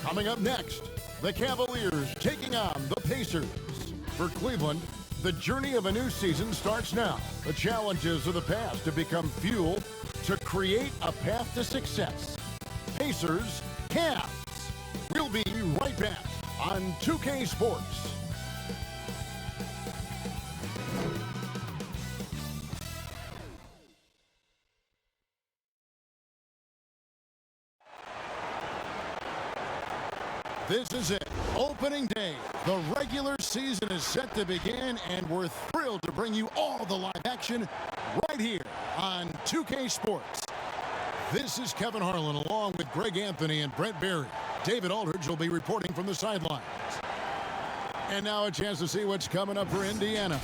Coming up next, the Cavaliers taking on the Pacers. For Cleveland, the journey of a new season starts now. The challenges of the past have become fuel to create a path to success. Pacers, Cavs. We'll be right back on 2K Sports. This is it, opening day. The regular season is set to begin, and we're thrilled to bring you all the live action right here on 2K Sports. This is Kevin Harlan along with Greg Anthony and Brent Barry. David Aldridge will be reporting from the sidelines. And now a chance to see what's coming up for Indiana.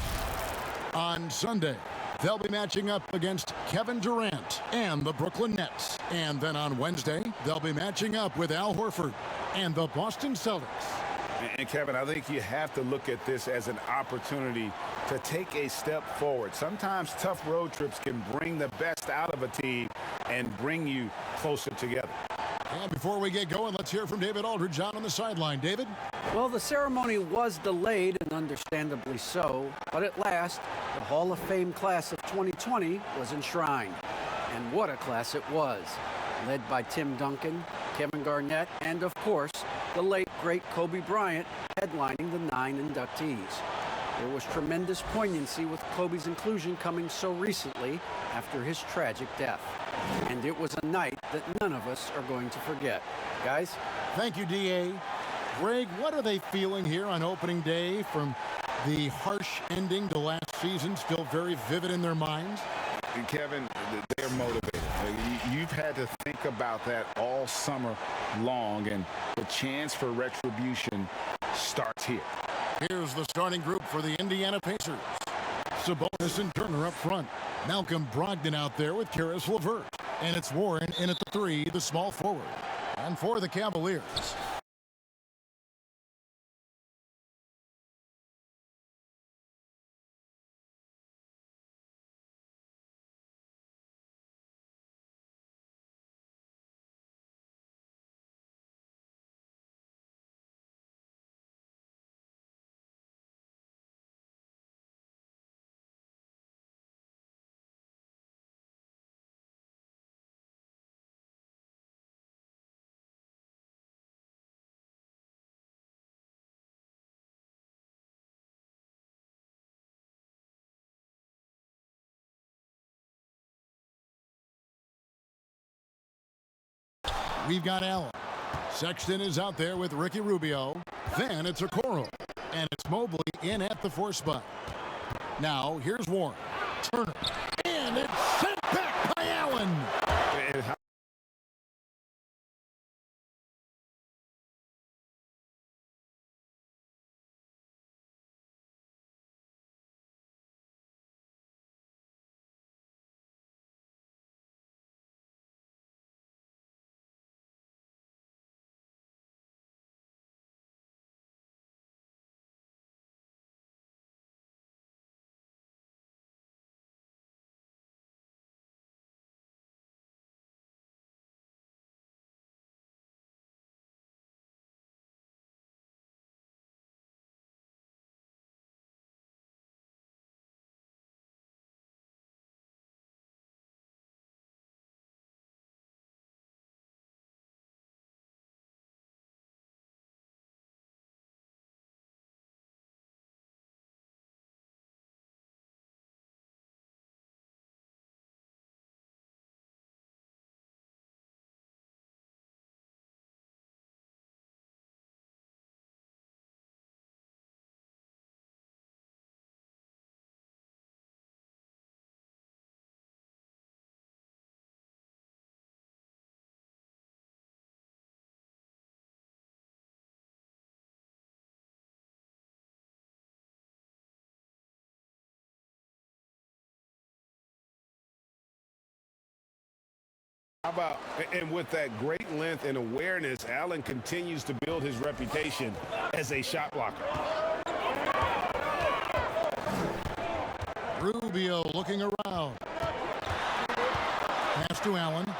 On Sunday, they'll be matching up against Kevin Durant and the Brooklyn Nets. And then on Wednesday, they'll be matching up with Al Horford and the Boston Celtics. And Kevin, I think you have to look at this as an opportunity to take a step forward. Sometimes tough road trips can bring the best out of a team and bring you closer together. And before we get going, let's hear from David Aldridge on the sideline. David? Well, the ceremony was delayed, and understandably so, but at last, the Hall of Fame class of 2020 was enshrined. And what a class it was. Led by Tim Duncan, Kevin Garnett, and of course, the late, great Kobe Bryant headlining the 9 inductees. There was tremendous poignancy with Kobe's inclusion coming so recently after his tragic death. And it was a night that none of us are going to forget. Guys? Thank you, D.A. Greg, what are they feeling here on opening day from the harsh ending to last season still very vivid in their minds? And Kevin, they're motivated. You've had to think about that all summer long, and the chance for retribution starts here. Here's the starting group for the Indiana Pacers. Sabonis and Turner up front. Malcolm Brogdon out there with Karis LeVert. And it's Warren in at the 3, the small forward. And for the Cavaliers, we've got Allen. Sexton is out there with Ricky Rubio. Then it's Okoro. And it's Mobley in at the 4 spot. Now, here's Warren. Turner. And it's sent back by Allen. How about, and with that great length and awareness, Allen continues to build his reputation as a shot blocker. Rubio looking around. Pass to Allen.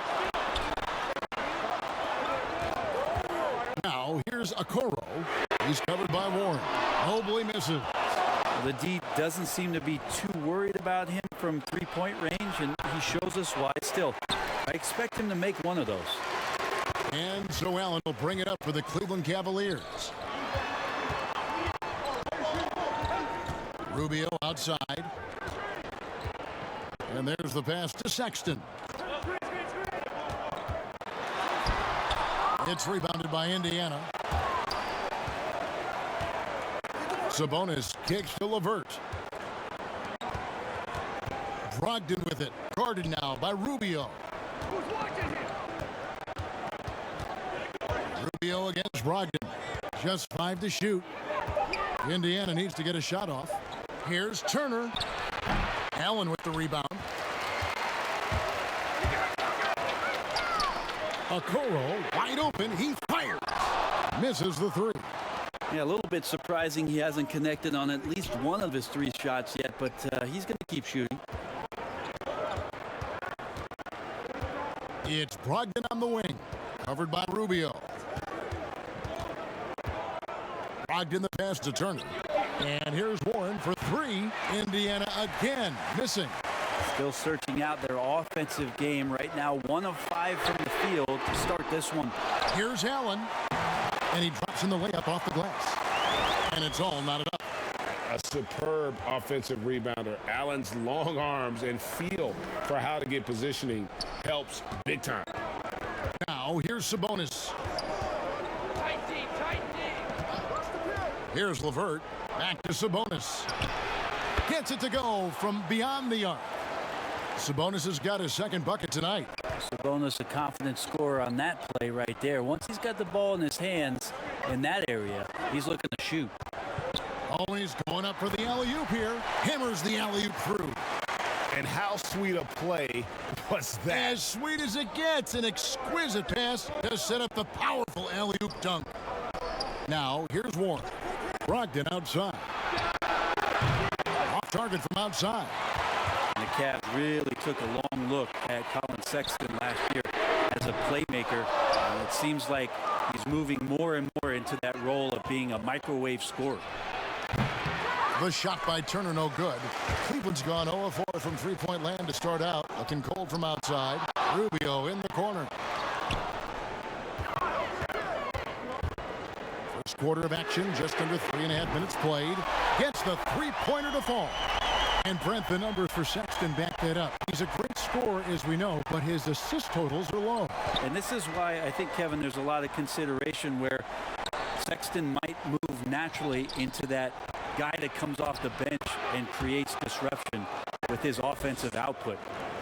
Now here's Okoro. He's covered by Warren. Mobley misses. The D doesn't seem to be too worried about him from three-point range, and he shows us why. Still, I expect him to make one of those. And so Allen will bring it up for the Cleveland Cavaliers. Rubio outside. And there's the pass to Sexton. It's rebounded by Indiana. Sabonis kicks to LeVert. Brogdon with it. Guarded now by Rubio. Rubio against Brogdon. Just 5 to shoot. Indiana needs to get a shot off. Here's Turner. Allen with the rebound. Okoro wide open. He fires. Misses the three. Yeah, a little bit surprising he hasn't connected on at least one of his 3 shots yet, but he's going to keep shooting. It's Brogdon on the wing. Covered by Rubio. Brogdon the pass to Turner. And here's Warren for 3. Indiana again missing. Still searching out their offensive game right now. 1 of 5 from the field to start this one. Here's Allen. And he drops in the layup off the glass. And it's all knotted up. A superb offensive rebounder. Allen's long arms and feel for how to get positioning helps big time. Now here's Sabonis. Here's LeVert. Back to Sabonis. Gets it to go from beyond the arc. Sabonis has got his second bucket tonight. Sabonis a confident scorer on that play right there. Once he's got the ball in his hands in that area, he's looking to shoot. Oh, he's going up for the alley-oop here. Hammers the alley-oop through. And how sweet a play was that? As sweet as it gets. An exquisite pass to set up the powerful alley-oop dunk. Now, here's Warren. Brogdon outside. Off target from outside. And the Cavs really took a long look at Colin Sexton last year as a playmaker. It seems like he's moving more and more into that role of being a microwave scorer. The shot by Turner, no good. Cleveland's gone 0-4 from three-point land to start out. Looking cold from outside. Rubio in the corner. First quarter of action, just under 3.5 minutes played. Gets the three-pointer to fall. And Brent, the numbers for Sexton back that up. He's a great scorer, as we know, but his assist totals are low. And this is why I think, Kevin, there's a lot of consideration where Sexton might move naturally into that guy that comes off the bench and creates disruption with his offensive output.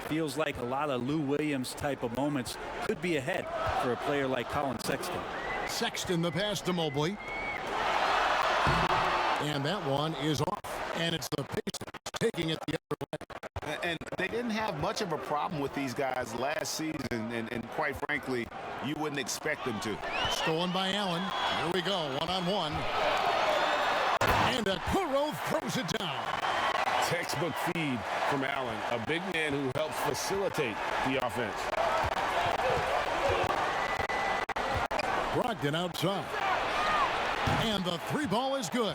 Feels like a lot of Lou Williams type of moments could be ahead for a player like Colin Sexton. Sexton the pass to Mobley. And that one is off. And it's the Pacers taking it the other way. And they didn't have much of a problem with these guys last season, and quite frankly, you wouldn't expect them to. Stolen by Allen. Here we go, one-on-one. And Okoro throws it down. Textbook feed from Allen, a big man who helps facilitate the offense. Brogdon outside. And the three ball is good.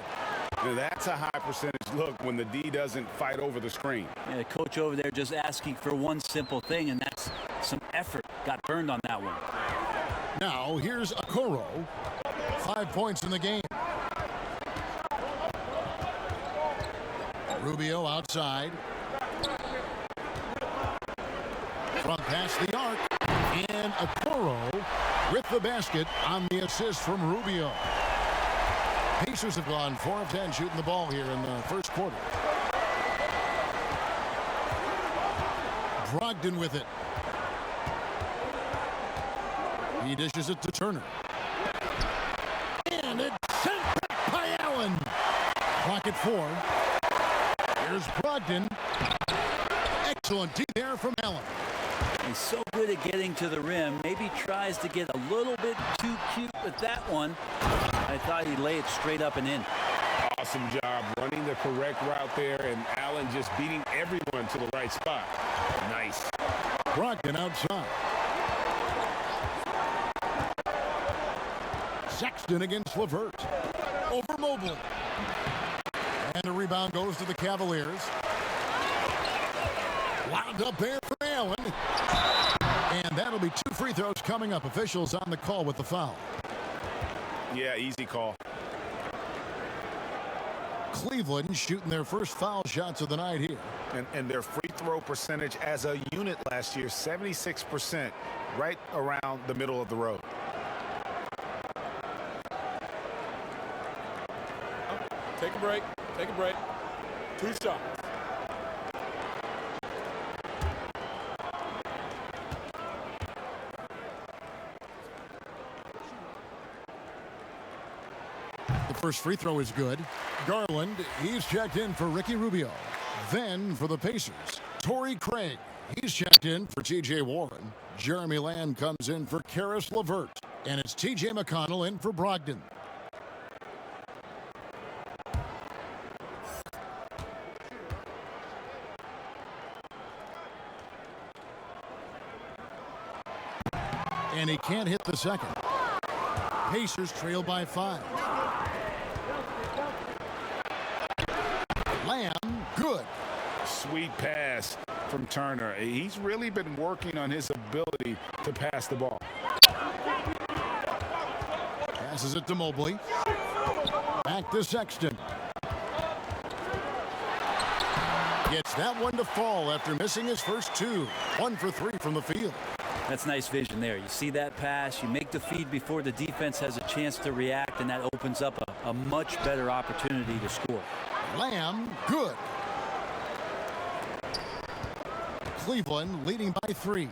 Now that's a high percentage look when the D doesn't fight over the screen. Yeah, coach over there just asking for one simple thing, and that's some effort. Got burned on that one. Now here's Okoro. 5 points in the game. Rubio outside. Front past the arc. And Okoro with the basket on the assist from Rubio. Pacers have gone 4 of 10 shooting the ball here in the first quarter. Brogdon with it. He dishes it to Turner. And it's sent back by Allen. Clock at 4. Here's Brogdon. Excellent D there from Allen. He's so good at getting to the rim. Maybe tries to get a little bit too cute with that one. I thought he'd lay it straight up and in. Awesome job running the correct route there, and Allen just beating everyone to the right spot. Nice. Brogdon outside. Sexton against LeVert. Over Mobley. And a rebound goes to the Cavaliers. Wound up there for Allen. And that'll be 2 free throws coming up. Officials on the call with the foul. Yeah, easy call. Cleveland shooting their first foul shots of the night here. And their free throw percentage as a unit last year, 76%, right around the middle of the road. Take a break. Take a break. 2 shots. The first free throw is good. Garland, he's checked in for Ricky Rubio. Then for the Pacers, Torrey Craig. He's checked in for T.J. Warren. Jeremy Lamb comes in for Karis LeVert. And it's T.J. McConnell in for Brogdon. And he can't hit the second. Pacers trail by 5. Lamb, good. Sweet pass from Turner. He's really been working on his ability to pass the ball. Passes it to Mobley. Back to Sexton. Gets that one to fall after missing his first 2. 1 for 3 from the field. That's nice vision there. You see that pass, you make the feed before the defense has a chance to react, and that opens up a much better opportunity to score. Lamb, good. Cleveland leading by 3.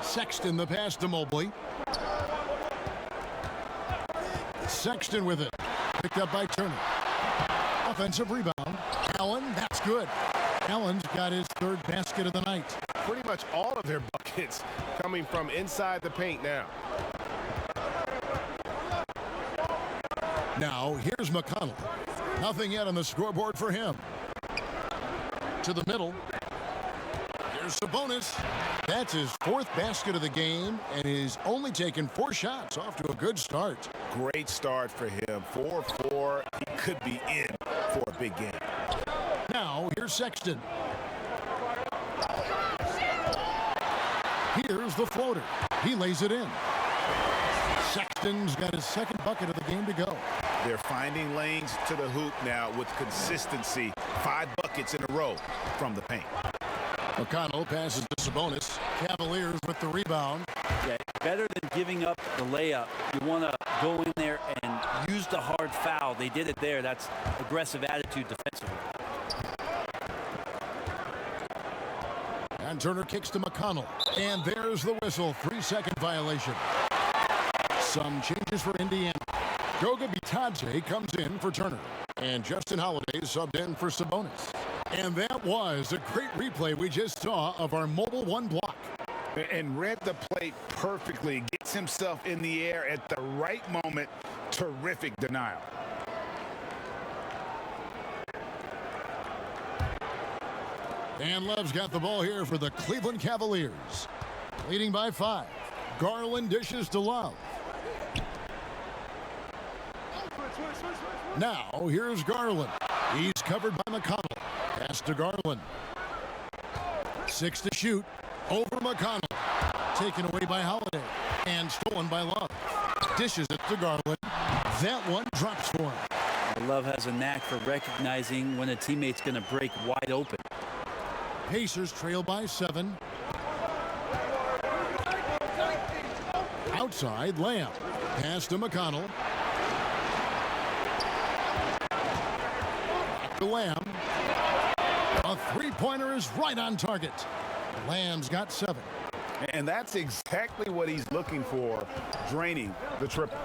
Sexton the pass to Mobley. Sexton with it. Picked up by Turner. Offensive rebound. Allen, that's good. Allen's got his 3rd basket of the night. Pretty much all of their buckets coming from inside the paint now. Now, here's McConnell. Nothing yet on the scoreboard for him. To the middle. Here's Sabonis. That's his 4th basket of the game, and he's only taken 4 shots. Off to a good start. Great start for him. 4-4. He could be in for a big game. Now, here's Sexton. Here's the floater. He lays it in. Sexton's got his 2nd bucket of the game to go. They're finding lanes to the hoop now with consistency. 5 buckets in a row from the paint. McConnell passes to Sabonis. Cavaliers with the rebound. Yeah, better than giving up the layup. You want to go in there and use the hard foul. They did it there. That's aggressive attitude defensively. And Turner kicks to McConnell. And there's the whistle. 3-second violation. Some changes for Indiana. Goga Bitadze comes in for Turner. And Justin Holiday subbed in for Sabonis. And that was a great replay we just saw of our Mobile 1 block. And read the play perfectly. Gets himself in the air at the right moment. Terrific denial. And Love's got the ball here for the Cleveland Cavaliers. Leading by 5. Garland dishes to Love. Now, here's Garland. He's covered by McConnell. Pass to Garland. 6 to shoot. Over McConnell. Taken away by Holiday. And stolen by Love. Dishes it to Garland. That one drops for him. Love has a knack for recognizing when a teammate's going to break wide open. Pacers trail by 7. Outside, Lamb. Pass to McConnell. Back to Lamb. A 3-pointer is right on target. Lamb's got 7. And that's exactly what he's looking for, draining the triple.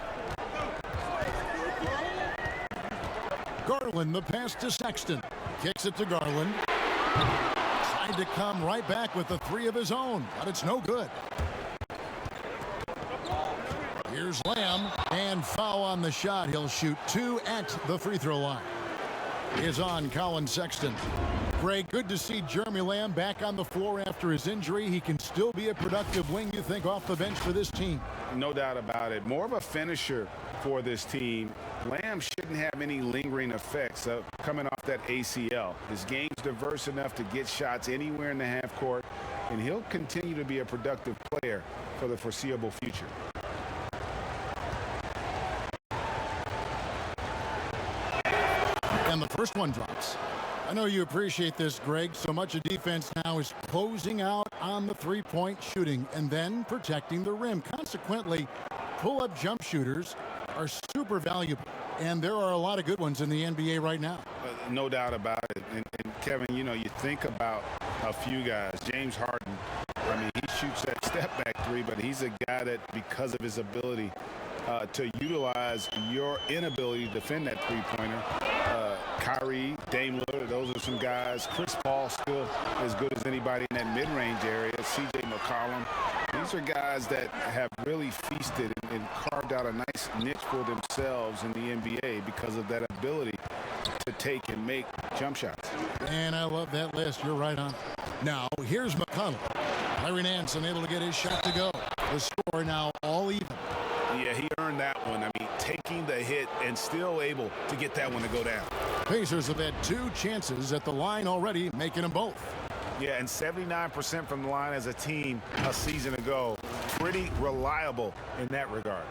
Garland, the pass to Sexton. Kicks it to Garland. Tried to come right back with the 3 of his own, but it's no good. Here's Lamb, and foul on the shot. He'll shoot 2 at the free throw line. Is on Colin Sexton. Greg, good to see Jeremy Lamb back on the floor after his injury. He can still be a productive wing, you think, off the bench for this team. No doubt about it. More of a finisher for this team. Lamb shouldn't have any lingering effects coming off that ACL. His game's diverse enough to get shots anywhere in the half court, and he'll continue to be a productive player for the foreseeable future. And the first one drops. I know you appreciate this, Greg. So much of defense now is closing out on the three-point shooting and then protecting the rim. Consequently, pull-up jump shooters are super valuable, and there are a lot of good ones in the NBA right now. No doubt about it. And Kevin, you know, you think about a few guys. James Harden, I mean, he shoots that step-back three, but he's a guy that, because of his ability to utilize your inability to defend that three-pointer, Kyrie, Dame Lillard, those are some guys. Chris Paul still as good as anybody in that mid-range area. C.J. McCollum. These are guys that have really feasted and carved out a nice niche for themselves in the NBA because of that ability to take and make jump shots. And I love that list. You're right on. Now, here's McConnell. Larry Nance unable to get his shot to go. The score now all even. Yeah, he earned that one. I mean, taking the hit and still able to get that one to go down. Pacers have had 2 chances at the line already, making them both. Yeah, and 79% from the line as a team a season ago. Pretty reliable in that regard.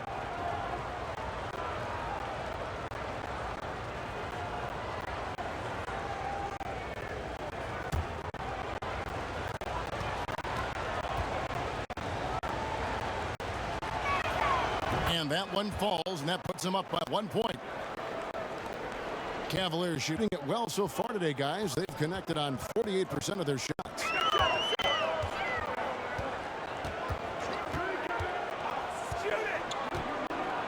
And that one falls, and that puts them up by 1 point. Cavaliers shooting it well so far today, guys. They've connected on 48% of their shots.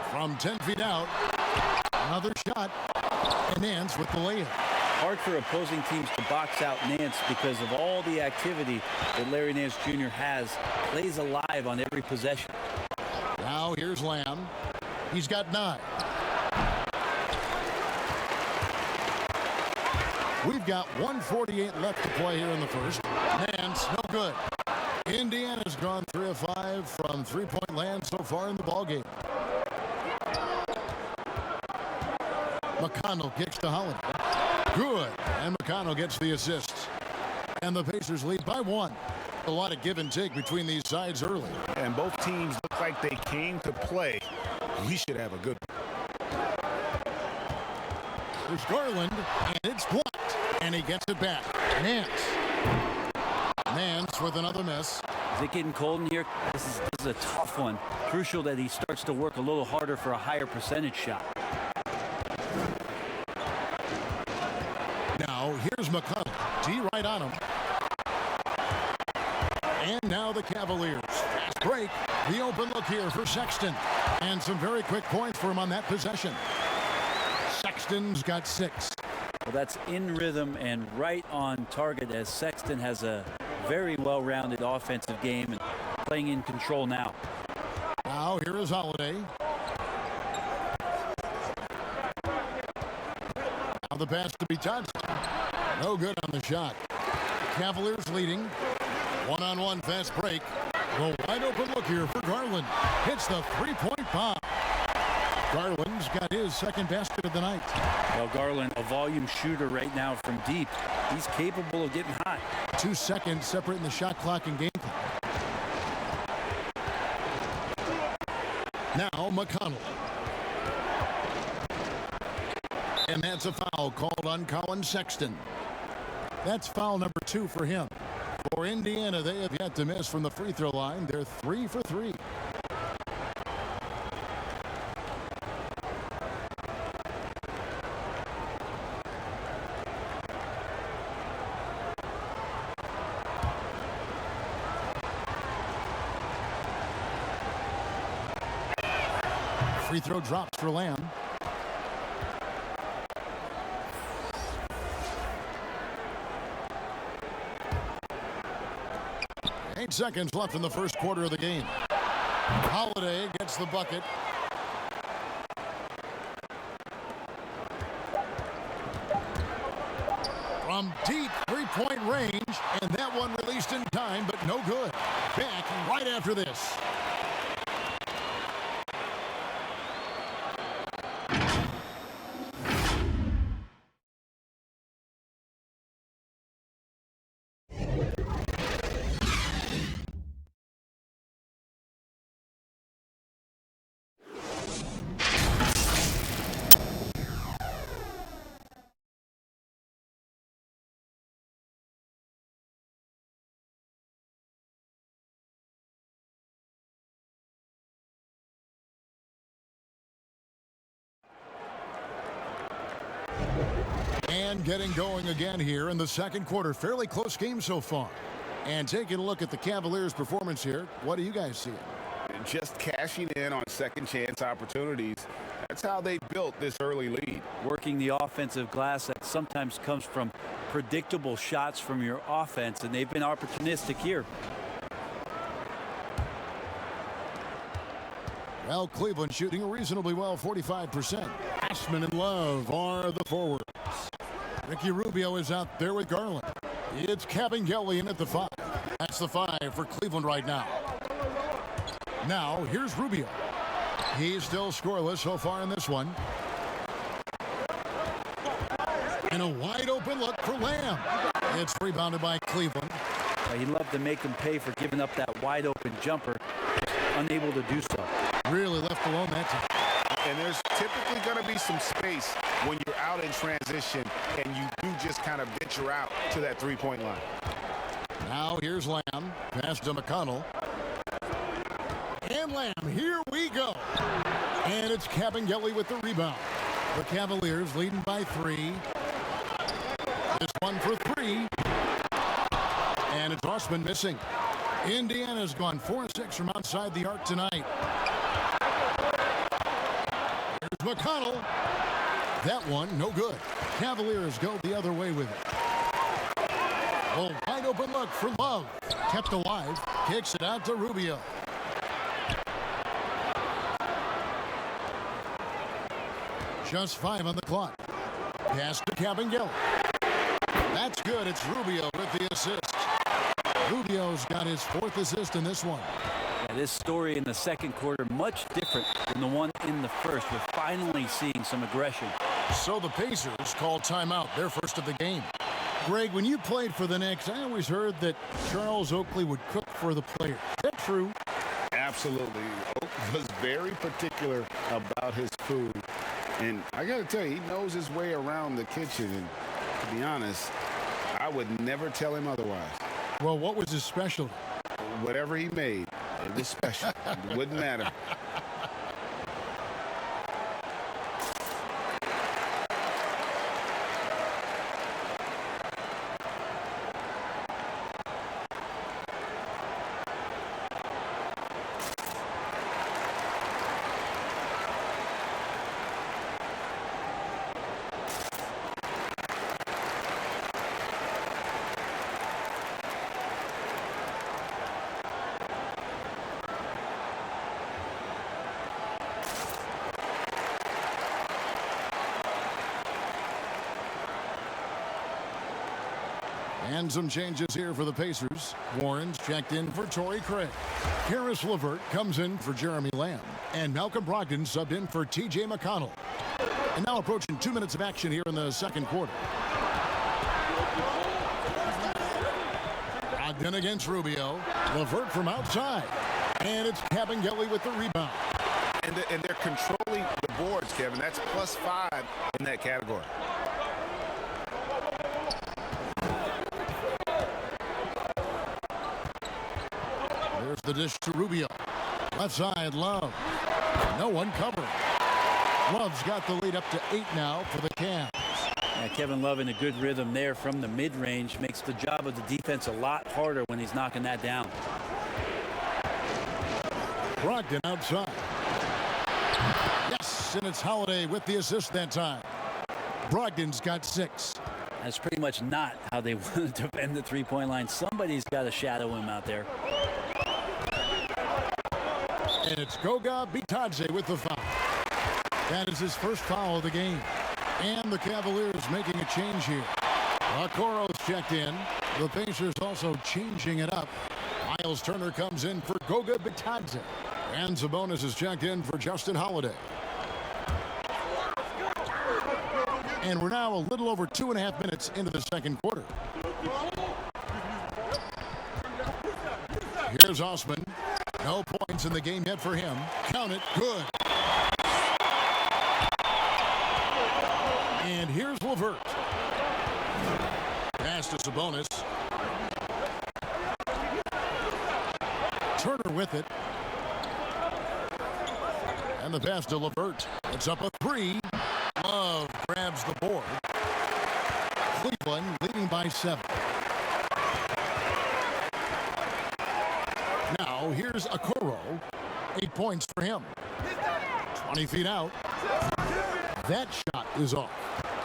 From 10 feet out, another shot, and Nance with the layup. Hard for opposing teams to box out Nance because of all the activity that Larry Nance Jr. has. Plays alive on every possession. Now here's Lamb. He's got 9. We've got 1:48 left to play here in the first. Nance, no good. Indiana's gone 3 of 5 from three-point land so far in the ballgame. McConnell kicks to Holiday. Good. And McConnell gets the assist. And the Pacers lead by 1. A lot of give and take between these sides early. And both teams look like they came to play. We should have a good one. There's Garland, and it's blocked. And he gets it back. Nance. Nance with another miss. Is it getting cold in here? This is a tough one. Crucial that he starts to work a little harder for a higher percentage shot. Now, here's McConnell. D right on him. And now the Cavaliers. Fast break. The open look here for Sexton. And some very quick points for him on that possession. Sexton's got 6. Well, that's in rhythm and right on target as Sexton has a very well-rounded offensive game and playing in control now. Now, here is Holiday. Now the pass to be touched. No good on the shot. Cavaliers leading. One-on-one fast break. The wide open look here for Garland. Hits the three-point bomb. Garland's got his second basket of the night. Well, Garland, a volume shooter right now from deep. He's capable of getting hot. 2 seconds separating the shot clock and game clock. Now McConnell. And that's a foul called on Colin Sexton. That's foul number 2 for him. For Indiana, they have yet to miss from the free throw line. They're 3 for 3. Free throw drops for Lamb. Eight seconds left in the first quarter of the game. Holiday gets the bucket. From deep 3-point three-point range, and that one released in time, but no good. Back right after this. And getting going again here in the second quarter. Fairly close game so far. And taking a look at the Cavaliers' performance here, what do you guys see? Just cashing in on second chance opportunities. That's how they built this early lead. Working the offensive glass that sometimes comes from predictable shots from your offense, and they've been opportunistic here. Well, Cleveland shooting reasonably well, 45%. Ashman and Love are the forwards. Ricky Rubio is out there with Garland. It's Cavaliers in at the 5. That's the 5 for Cleveland right now. Now, here's Rubio. He's still scoreless so far in this one. And a wide open look for Lamb. It's rebounded by Cleveland. He'd love to make them pay for giving up that wide open jumper. Unable to do so. Really left alone that time. And there's typically going to be some space when you're out in transition and you do just kind of venture out to that three-point line. Now here's Lamb. Pass to McConnell. And Lamb, here we go. And it's Cavaliers with the rebound. The Cavaliers leading by 3. This one for 3. And it's Osman missing. Indiana's gone 4-6 from outside the arc tonight. Here's McConnell. That one, no good. Cavaliers go the other way with it. Oh, wide open look for Love. Kept alive. Kicks it out to Rubio. Just 5 on the clock. Pass to Cavaliers. That's good. It's Rubio with the assist. Rubio's got his 4th assist in this one. Yeah, this story in the second quarter much different than the one in the first. We're finally seeing some aggression. So the Pacers call timeout, their first of the game. Greg, when you played for the Knicks, I always heard that Charles Oakley would cook for the players. Is that true? Absolutely. Oak was very particular about his food. And I got to tell you, he knows his way around the kitchen. And to be honest, I would never tell him otherwise. Well, what was his specialty? Whatever he made, it was special. It wouldn't matter. And some changes here for the Pacers. Warren's checked in for Torrey Craig. Karis LeVert comes in for Jeremy Lamb. And Malcolm Brogdon subbed in for T.J. McConnell. And now approaching 2 minutes of action here in the second quarter. Brogdon against Rubio. LeVert from outside. And it's Cavaliers with the rebound. And they're controlling the boards, Kevin. That's +5 in that category. There's the dish to Rubio. Left side, Love. No one covering. Love's got the lead up to 8 now for the Cavs. Yeah, Kevin Love in a good rhythm there from the mid-range. Makes the job of the defense a lot harder when he's knocking that down. Brogdon outside. Yes, and it's Holiday with the assist that time. Brogdon's got 6. That's pretty much not how they want to defend the three-point line. Somebody's got to shadow him out there. And it's Goga Bitadze with the foul. That is his first foul of the game. And the Cavaliers making a change here. Okoro's checked in. The Pacers also changing it up. Miles Turner comes in for Goga Bitadze. And Sabonis is checked in for Justin Holiday. And we're now a little over 2.5 minutes into the second quarter. Here's Osman. No points in the game yet for him. Count it. Good. And here's LeVert. Pass to Sabonis. Turner with it. And the pass to LeVert. It's up a 3. Love grabs the board. Cleveland leading by 7. Now here's Okoro. 8 points for him. 20 feet out. That shot is off.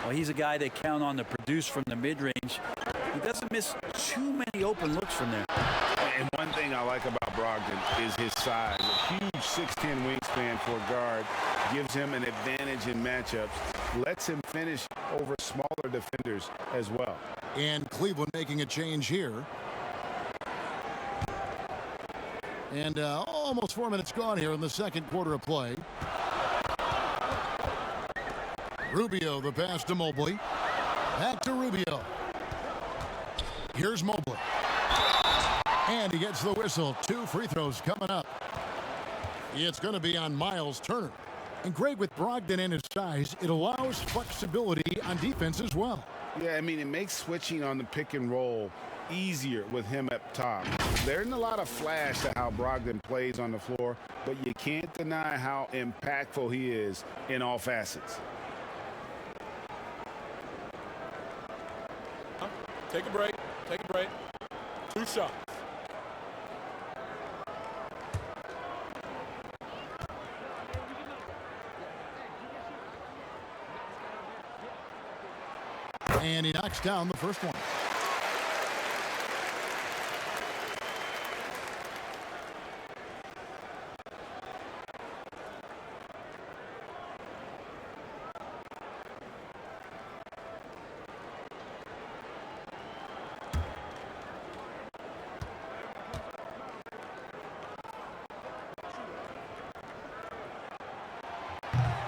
Well, he's a guy they count on to produce from the mid-range. He doesn't miss too many open looks from there. And one thing I like about Brogdon is his size. A huge 6'10" wingspan for a guard gives him an advantage in matchups, lets him finish over smaller defenders as well. And Cleveland making a change here. And almost 4 minutes gone here in the second quarter of play. Rubio, the pass to Mobley. Back to Rubio. Here's Mobley. And he gets the whistle. 2 free throws coming up. It's going to be on Miles Turner. And Greg, with Brogdon and his size, it allows flexibility on defense as well. Yeah, I mean, it makes switching on the pick and roll easier with him up top. There isn't a lot of flash to how Brogdon plays on the floor, but you can't deny how impactful he is in all facets. Take a break. Take a break. 2 shots. And he knocks down the first one.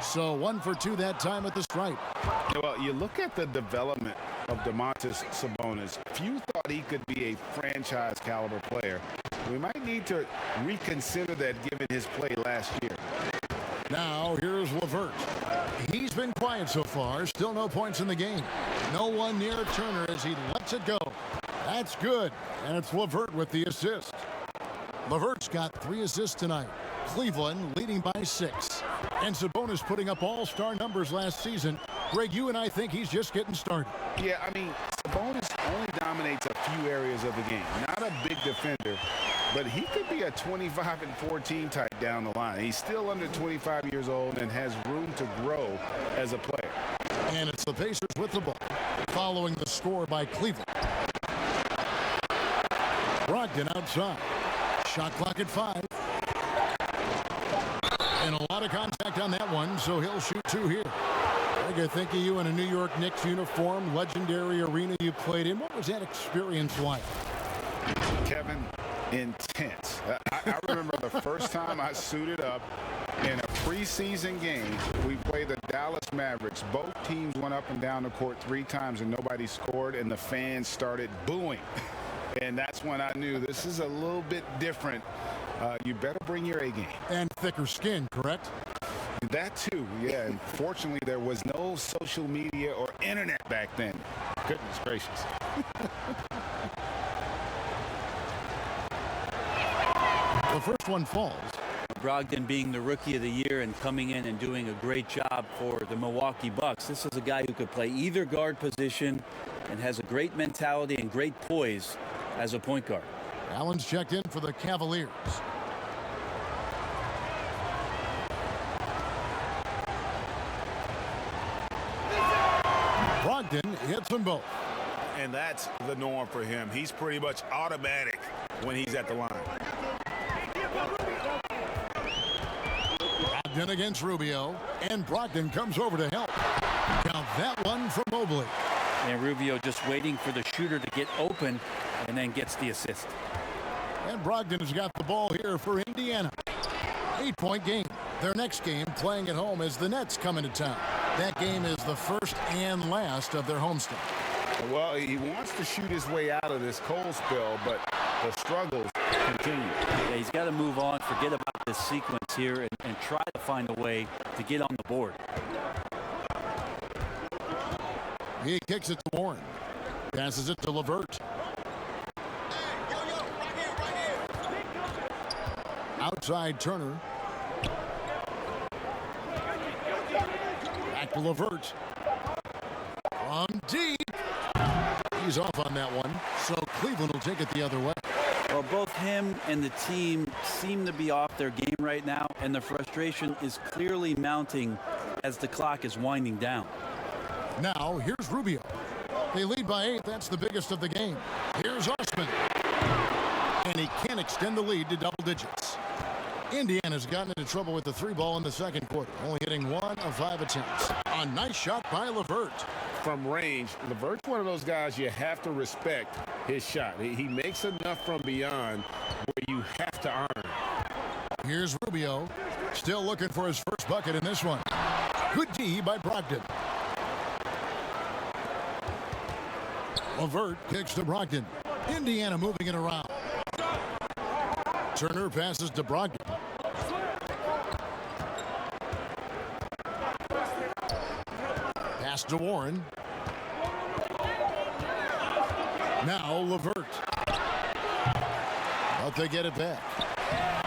So 1 for 2 that time at the stripe. Well, you look at the development of Domantas Sabonis. Few thought he could be a franchise caliber player. We might need to reconsider that given his play last year. Now here's LeVert. He's been quiet so far. Still no points in the game. No one near Turner as he lets it go. That's good. And it's LeVert with the assist. LeVert's got 3 assists tonight. Cleveland leading by 6. And Sabonis putting up all-star numbers last season. Greg, you and I think he's just getting started. Yeah, I mean, Sabonis only dominates a few areas of the game. Not a big defender, but he could be a 25-14 type down the line. He's still under 25 years old and has room to grow as a player. And it's the Pacers with the ball, following the score by Cleveland. Brogdon outside. Shot clock at 5. And a lot of contact on that one, so he'll shoot 2 here. Greg, I think of you in a New York Knicks uniform, legendary arena you played in. What was that experience like? Kevin, intense. I remember the first time I suited up in a preseason game. We played the Dallas Mavericks. Both teams went up and down the court 3 times and nobody scored, and the fans started booing. And that's when I knew this is a little bit different. You better bring your A game. And thicker skin, correct? That too, yeah. And fortunately, there was no social media or internet back then. Goodness gracious. The first one falls. Brogdon being the rookie of the year and coming in and doing a great job for the Milwaukee Bucks. This is a guy who could play either guard position and has a great mentality and great poise as a point guard. Allen's checked in for the Cavaliers. Brogdon hits them both. And that's the norm for him. He's pretty much automatic when he's at the line. Brogdon against Rubio, and Brogdon comes over to help. Count that one for Mobley. And Rubio just waiting for the shooter to get open and then gets the assist. And Brogdon has got the ball here for Indiana. 8-point game. Their next game playing at home as the Nets come into town. That game is the first and last of their homestand. Well, he wants to shoot his way out of this cold spell, but the struggles continue. Yeah, he's got to move on, forget about this sequence here, and try to find a way to get on the board. He kicks it to Warren. Passes it to LeVert. Outside Turner. Back to LeVert. From deep. He's off on that one. So Cleveland will take it the other way. Well, both him and the team seem to be off their game right now, and the frustration is clearly mounting as the clock is winding down. Now, here's Rubio. They lead by 8. That's the biggest of the game. Here's Osman. And he can't extend the lead to double digits. Indiana's gotten into trouble with the 3-ball in the second quarter, only hitting 1 of 5 attempts. A nice shot by LeVert. From range, LeVert's one of those guys you have to respect his shot. He makes enough from beyond where you have to honor. Here's Rubio. Still looking for his first bucket in this one. Good D by Brogdon. LeVert kicks to Brogdon. Indiana moving it around. Turner passes to Brogdon. Pass to Warren. Now LeVert. But they get it back.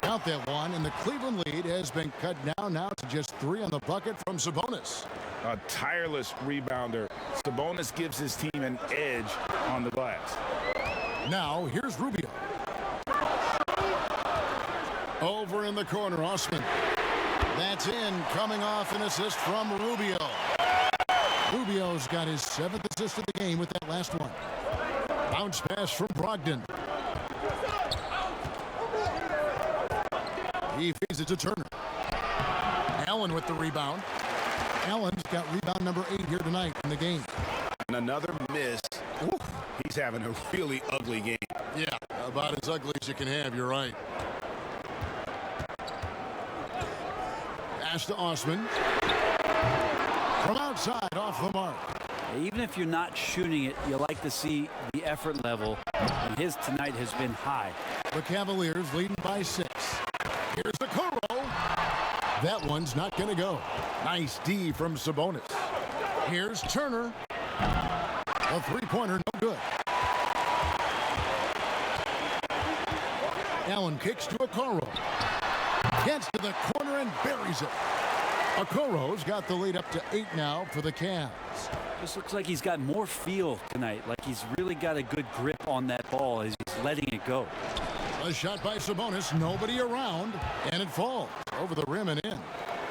Count that one, and the Cleveland lead has been cut down now to just 3 on the bucket from Sabonis. A tireless rebounder. Sabonis gives his team an edge on the glass. Now here's Rubio. Over in the corner, Osman. That's in, coming off an assist from Rubio. Rubio's got his 7th assist of the game with that last one. Bounce pass from Brogdon. He feeds it to Turner. Allen with the rebound. Allen's got rebound number 8 here tonight in the game. And another miss. Ooh, he's having a really ugly game. Yeah, about as ugly as you can have, you're right. Pass to Osman. From outside, off the mark. Even if you're not shooting it, you like to see the effort level, and his tonight has been high. The Cavaliers leading by 6. Here's the Okoro. That one's not going to go. Nice D from Sabonis. Here's Turner. A three-pointer, no good. Allen kicks to Okoro. Gets to the corner and buries it. Okoro's got the lead up to 8 now for the Cavs. Just looks like he's got more feel tonight, like he's really got a good grip on that ball as he's letting it go. A shot by Sabonis, nobody around, and it falls over the rim and in.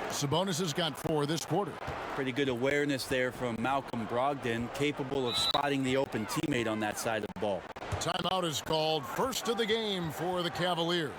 Sabonis has got 4 this quarter. Pretty good awareness there from Malcolm Brogdon, capable of spotting the open teammate on that side of the ball. Timeout is called, first of the game for the Cavaliers.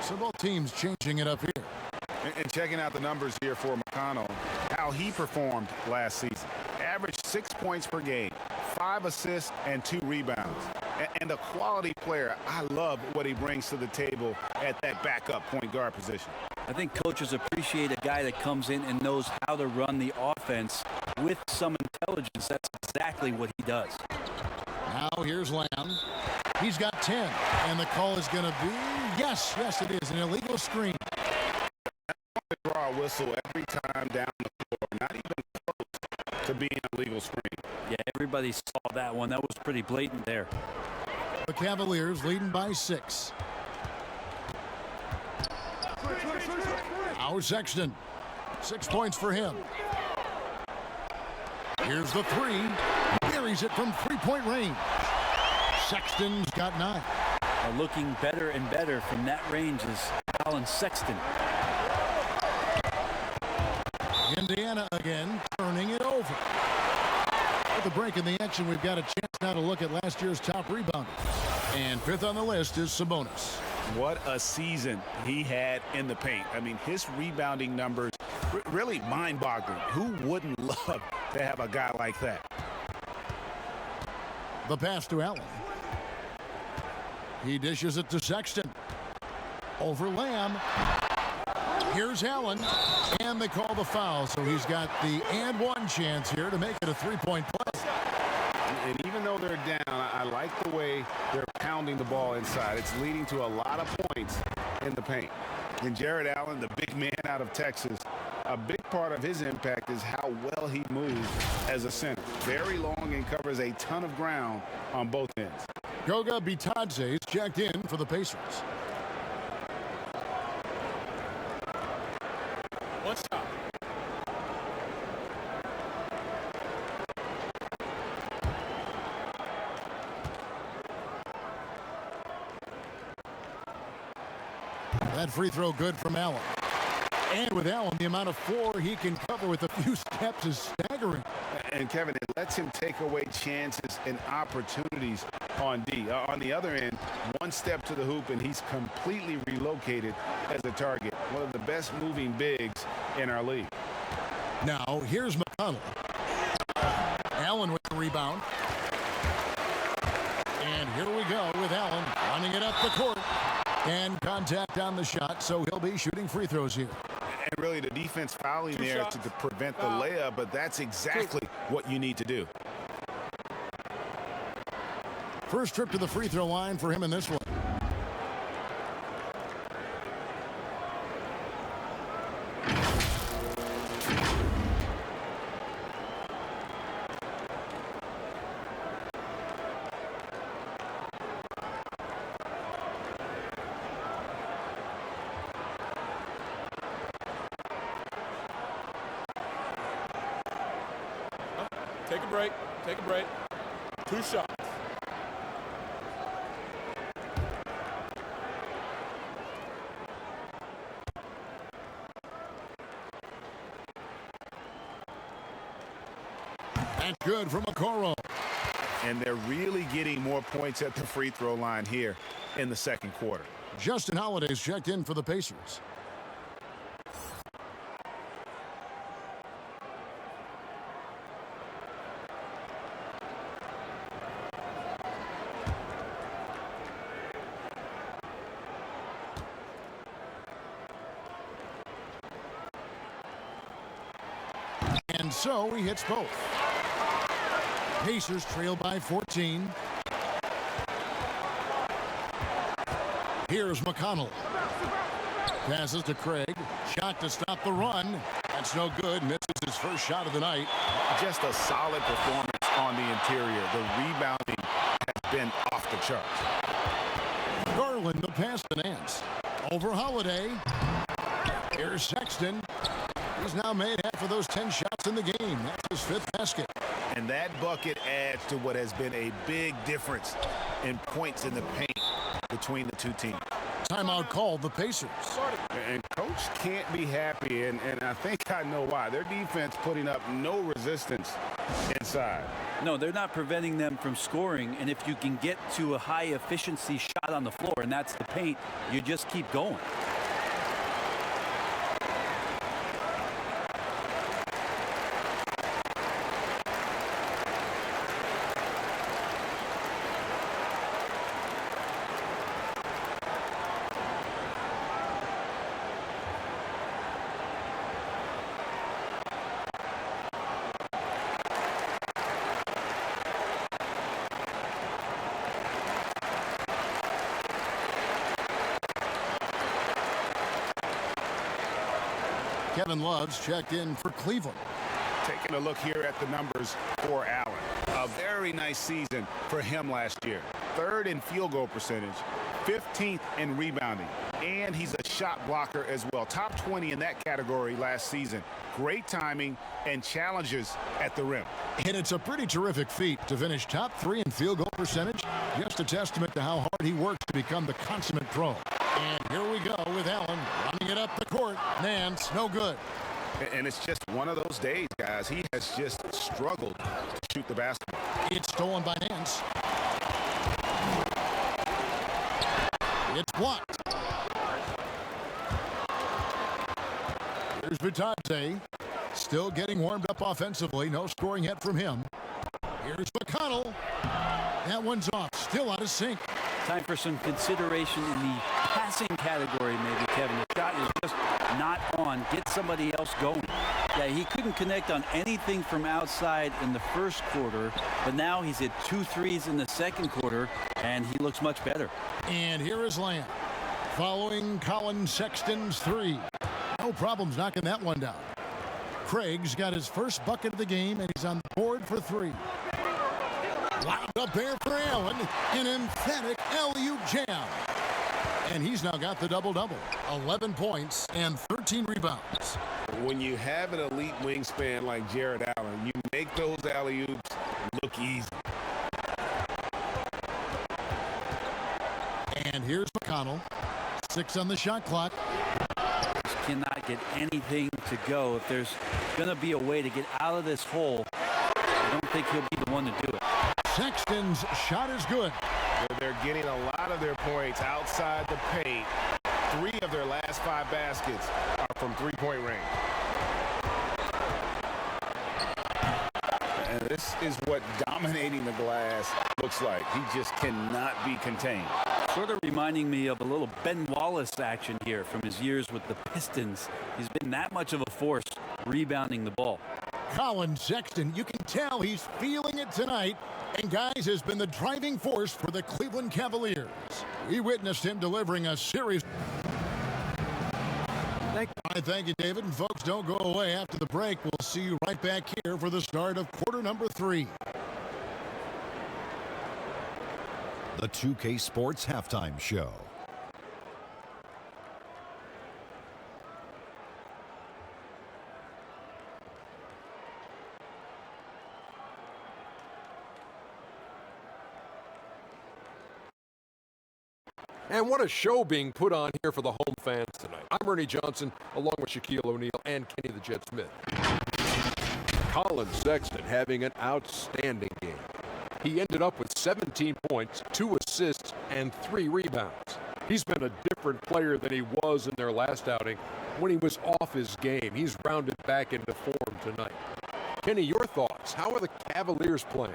So both teams changing it up here. And checking out the numbers here for McConnell, how he performed last season. Averaged 6 points per game, 5 assists, and 2 rebounds. And a quality player. I love what he brings to the table at that backup point guard position. I think coaches appreciate a guy that comes in and knows how to run the offense with some intelligence. That's exactly what he does. Now here's Lamb. He's got 10, and the call is going to be, yes, it is, an illegal screen. Draw a whistle every time down the floor, not even close to being a legal screen. Yeah, everybody saw that one. That was pretty blatant there. The Cavaliers leading by 6. Now Sexton. 6 points for him. Here's the 3. Buries it from 3-point range. Sexton's got 9. Looking better and better from that range is how Collin Sexton. Indiana again, turning it over. At the break in the action, we've got a chance now to look at last year's top rebounder. And fifth on the list is Sabonis. What a season he had in the paint. I mean, his rebounding numbers really mind-boggling. Who wouldn't love to have a guy like that? The pass to Allen. He dishes it to Sexton. Over Lamb. Here's Allen. And they call the foul, so he's got the and one chance here to make it a three-point play. And even though they're down, I like the way they're pounding the ball inside. It's leading to a lot of points in the paint. And Jared Allen, the big man out of Texas, a big part of his impact is how well he moves as a center. Very long and covers a ton of ground on both ends. Goga Bitadze is checked in for the Pacers. One shot. That free throw good from Allen. And with Allen, the amount of floor he can cover with a few steps is staggering. And Kevin, it lets him take away chances and opportunities on D. On the other end, one step to the hoop and he's completely relocated as a target. One of the best moving bigs in our league. Now, here's McConnell. Allen with the rebound. And here we go with Allen running it up the court. And contact on the shot, so he'll be shooting free throws here. And really the defense fouling there to prevent the layup, but that's exactly what you need to do. First trip to the free throw line for him in this one. Take a break. Take a break. 2 shots. That's good from Okoro. And they're really getting more points at the free throw line here in the second quarter. Justin Holiday's checked in for the Pacers. And so he hits both. Pacers trail by 14. Here's McConnell. Passes to Craig. Shot to stop the run. That's no good. Misses his first shot of the night. Just a solid performance on the interior. The rebounding has been off the charts. Garland, the pass to Nance. Over Holiday. Here's Sexton. He's now made half of those 10 shots in the game. That's his 5th basket. And that bucket adds to what has been a big difference in points in the paint between the two teams. Timeout called the Pacers. And coach can't be happy, and I think I know why. Their defense putting up no resistance inside. No, they're not preventing them from scoring, and if you can get to a high efficiency shot on the floor, and that's the paint, you just keep going. Kevin Love's checked in for Cleveland. Taking a look here at the numbers for Allen. A very nice season for him last year. 3rd in field goal percentage, 15th in rebounding, and he's a shot blocker as well. Top 20 in that category last season. Great timing and challenges at the rim. And it's a pretty terrific feat to finish top 3 in field goal percentage. Just a testament to how hard he worked to become the consummate pro. And here we go with Allen running it up the court. Nance, no good. And it's just one of those days, guys. He has just struggled to shoot the basketball. It's stolen by Nance. It's blocked. Here's Vitadze. Still getting warmed up offensively. No scoring yet from him. Here's McConnell. That one's off. Still out of sync. Time for some consideration in the passing category, maybe, Kevin. The shot is just not on. Get somebody else going. Yeah, he couldn't connect on anything from outside in the first quarter, but now he's hit 2 threes in the second quarter, and he looks much better. And here is Lamb following Colin Sexton's 3. No problems knocking that one down. Craig's got his first bucket of the game, and he's on the board for 3. Lobbed up there for Allen. An emphatic alley-oop jam. And he's now got the double-double. 11 points and 13 rebounds. When you have an elite wingspan like Jared Allen, you make those alley-oops look easy. And here's McConnell. 6 on the shot clock. Just cannot get anything to go. If there's going to be a way to get out of this hole, I don't think he'll be the one to do it. Sexton's shot is good. They're getting a lot of their points outside the paint. 3 of their last 5 baskets are from three-point range. And this is what dominating the glass looks like. He just cannot be contained. Sort of reminding me of a little Ben Wallace action here from his years with the Pistons. He's been that much of a force rebounding the ball. Colin Sexton, you can tell he's feeling it tonight, and guys, has been the driving force for the Cleveland Cavaliers. We witnessed him delivering a series. Thank you, David. And folks, don't go away after the break. We'll see you right back here for the start of quarter number 3. The 2K Sports Halftime Show. And what a show being put on here for the home fans tonight. I'm Ernie Johnson, along with Shaquille O'Neal and Kenny the Jet Smith. Colin Sexton having an outstanding game. He ended up with 17 points, 2 assists, and 3 rebounds. He's been a different player than he was in their last outing when he was off his game. He's rounded back into form tonight. Kenny, your thoughts? How are the Cavaliers playing?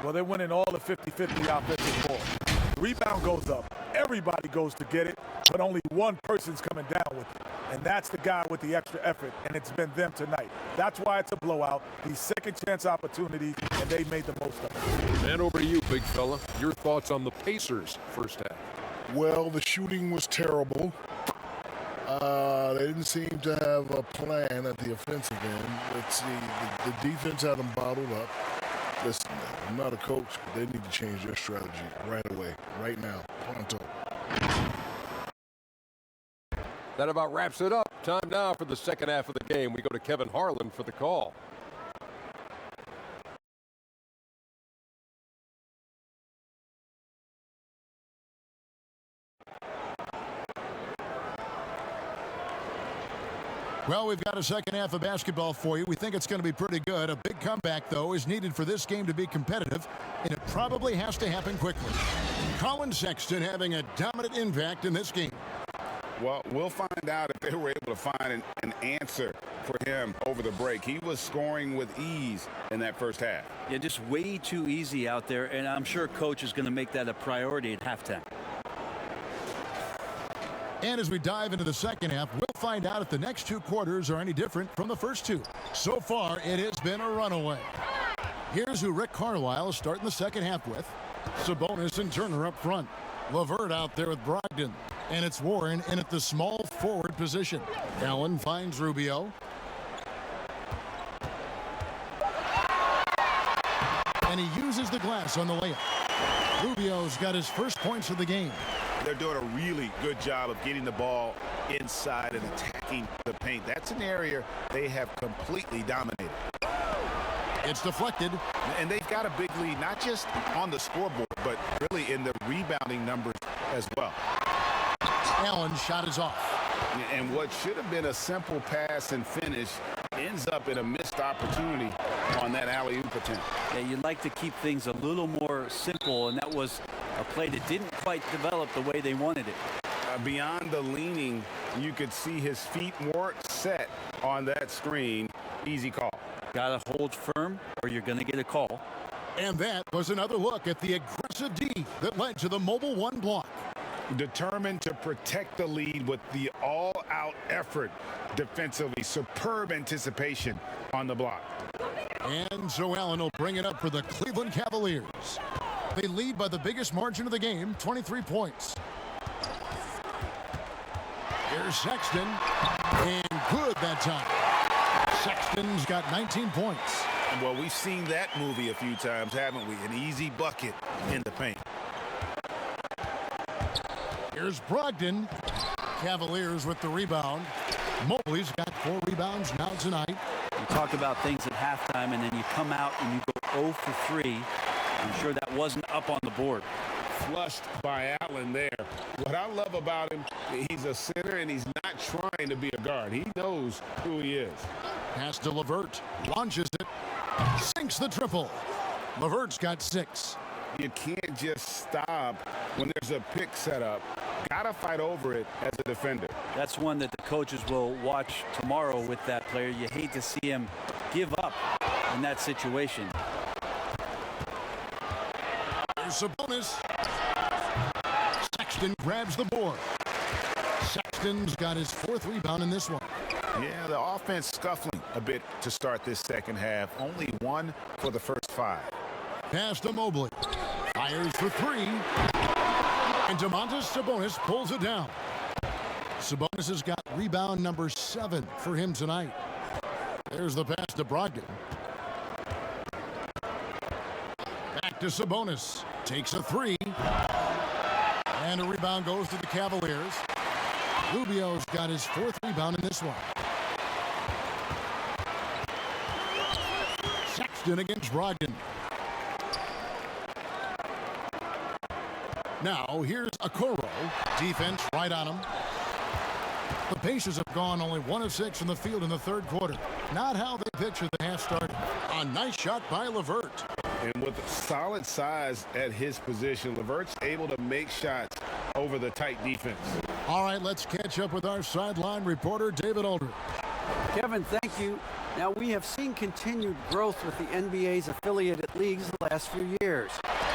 Well, they're winning all the 50-50 offensive balls. Rebound goes up. Everybody goes to get it, but only one person's coming down with it. And that's the guy with the extra effort, and it's been them tonight. That's why it's a blowout. These second-chance opportunities, and they made the most of it. And over to you, big fella. Your thoughts on the Pacers' first half? Well, the shooting was terrible. They didn't seem to have a plan at the offensive end. Let's see, the defense had them bottled up. Listen, I'm not a coach, but they need to change their strategy right away, right now, pronto. That about wraps it up. Time now for the second half of the game. We go to Kevin Harlan for the call. Well, we've got a second half of basketball for you. We think it's going to be pretty good. A big comeback, though, is needed for this game to be competitive, and it probably has to happen quickly. Colin Sexton having a dominant impact in this game. Well, we'll find out if they were able to find an answer for him over the break. He was scoring with ease in that first half. Yeah, just way too easy out there, and I'm sure coach is going to make that a priority at halftime. And as we dive into the second half, we'll find out if the next 2 quarters are any different from the first 2. So far, it has been a runaway. Here's who Rick Carlisle is starting the second half with. Sabonis and Turner up front. LeVert out there with Brogdon. And it's Warren in at the small forward position. Allen finds Rubio. And he uses the glass on the layup. Rubio's got his first points of the game. They're doing a really good job of getting the ball inside and attacking the paint. That's an area they have completely dominated. It's deflected. And they've got a big lead, not just on the scoreboard, but really in the rebounding numbers as well. Allen's shot is off. And what should have been a simple pass and finish ends up in a missed opportunity on that alley-oop attempt. Yeah, you'd like to keep things a little more simple, and that was a play that didn't quite develop the way they wanted it. Beyond the leaning, you could see his feet weren't set on that screen. Easy call. Got to hold firm or you're going to get a call. And that was another look at the aggressive D that led to the Mobile One block. Determined to protect the lead with the all-out effort defensively. Superb anticipation on the block. And so Allen will bring it up for the Cleveland Cavaliers. They lead by the biggest margin of the game, 23 points. Here's Sexton, and good that time. Sexton's got 19 points. Well, we've seen that movie a few times, haven't we? An easy bucket in the paint. Here's Brogdon. Cavaliers with the rebound. Mobley's got 4 rebounds now tonight. You talk about things at halftime, and then you come out and you go 0 for 3. I'm sure that wasn't up on the board. Flushed by Allen there. What I love about him, he's a center and he's not trying to be a guard. He knows who he is. Pass to LeVert. Launches it. Sinks the triple. LeVert's got 6. You can't just stop when there's a pick set up. Gotta fight over it as a defender. That's one that the coaches will watch tomorrow with that player. You hate to see him give up in that situation. There's Sabonis. Sexton grabs the board. Sexton's got his 4th rebound in this one. Yeah, the offense scuffling a bit to start this second half. Only 1 for the first 5. Pass to Mobley. Fires for 3. And Domantas Sabonis pulls it down. Sabonis has got rebound number 7 for him tonight. There's the pass to Brogdon. Back to Sabonis. Takes a 3. And a rebound goes to the Cavaliers. Rubio's got his 4th rebound in this one. Sexton against Brogdon. Now, here's Okoro. Defense right on him. The Pacers have gone only 1 of 6 from the field in the 3rd quarter. Not how they pictured the half started. A nice shot by LeVert. And with solid size at his position, LeVert's able to make shots over the tight defense. All right, let's catch up with our sideline reporter, David Aldridge. Kevin, thank you. Now, we have seen continued growth with the NBA's affiliated leagues the last few years.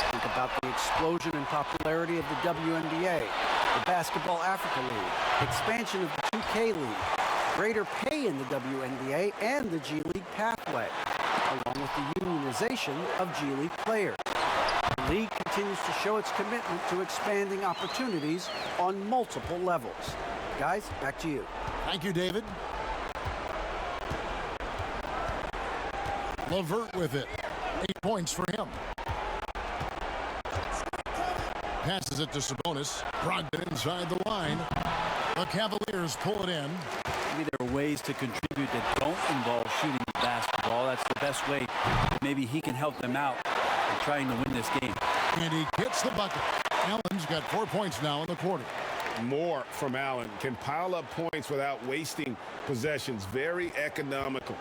Think about the explosion in popularity of the WNBA, the Basketball Africa League, expansion of the 2K League, greater pay in the WNBA, and the G League pathway, along with the unionization of G League players. The league continues to show its commitment to expanding opportunities on multiple levels. Guys, back to you. Thank you, David. LeVert with it. 8 points for him. Passes it to Sabonis. Brogdon inside the line. The Cavaliers pull it in. Maybe there are ways to contribute that don't involve shooting the basketball. That's the best way. Maybe he can help them out in trying to win this game. And he gets the bucket. Allen's got 4 points now in the quarter. More from Allen. Can pile up points without wasting possessions. Very economical.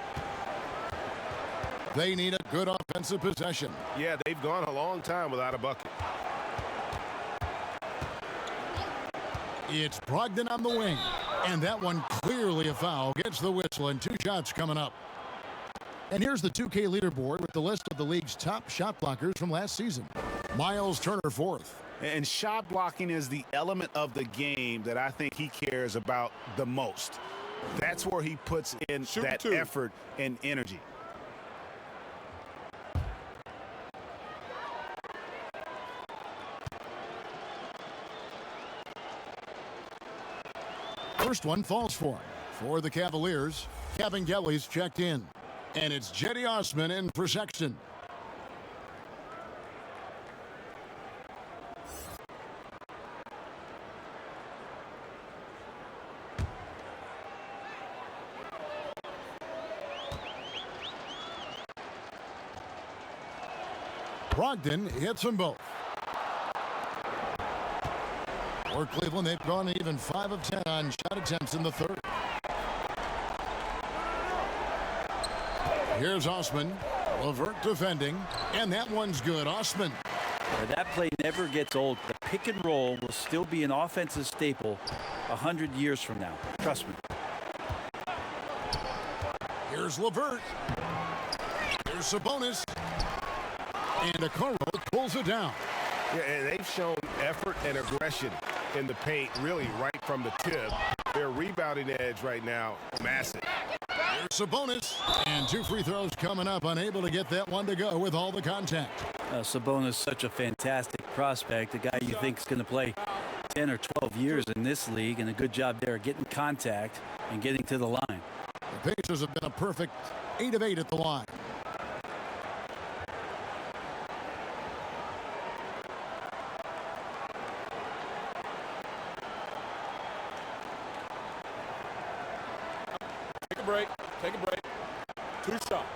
They need a good offensive possession. Yeah, they've gone a long time without a bucket. It's Brogdon on the wing. And that one clearly a foul. Gets the whistle and 2 shots coming up. And here's the 2K leaderboard with the list of the league's top shot blockers from last season. Miles Turner 4th. And shot blocking is the element of the game that I think he cares about the most. That's where he puts in that effort and energy. First one falls for him. For the Cavaliers, Kevin Gelly's checked in. And it's Jetty Osman in for Sexton. Brogdon hits them both. For Cleveland, they've gone even 5 of 10 on shot attempts in the third. Here's Osman. LeVert defending, and that one's good. Osman. That play never gets old. The pick and roll will still be an offensive staple 100 years from now. Trust me. Here's LeVert. Here's Sabonis. And Okoro pulls it down. Yeah, and they've shown effort and aggression in the paint, really right from the tip. Their rebounding edge right now, massive. Here's Sabonis. And 2 free throws coming up. Unable to get that one to go with all the contact. Sabonis, such a fantastic prospect. A guy you think is going to play 10 or 12 years in this league. And a good job there getting contact and getting to the line. The Pacers have been a perfect 8 of 8 at the line. Take a break. Take a break. 2 shots.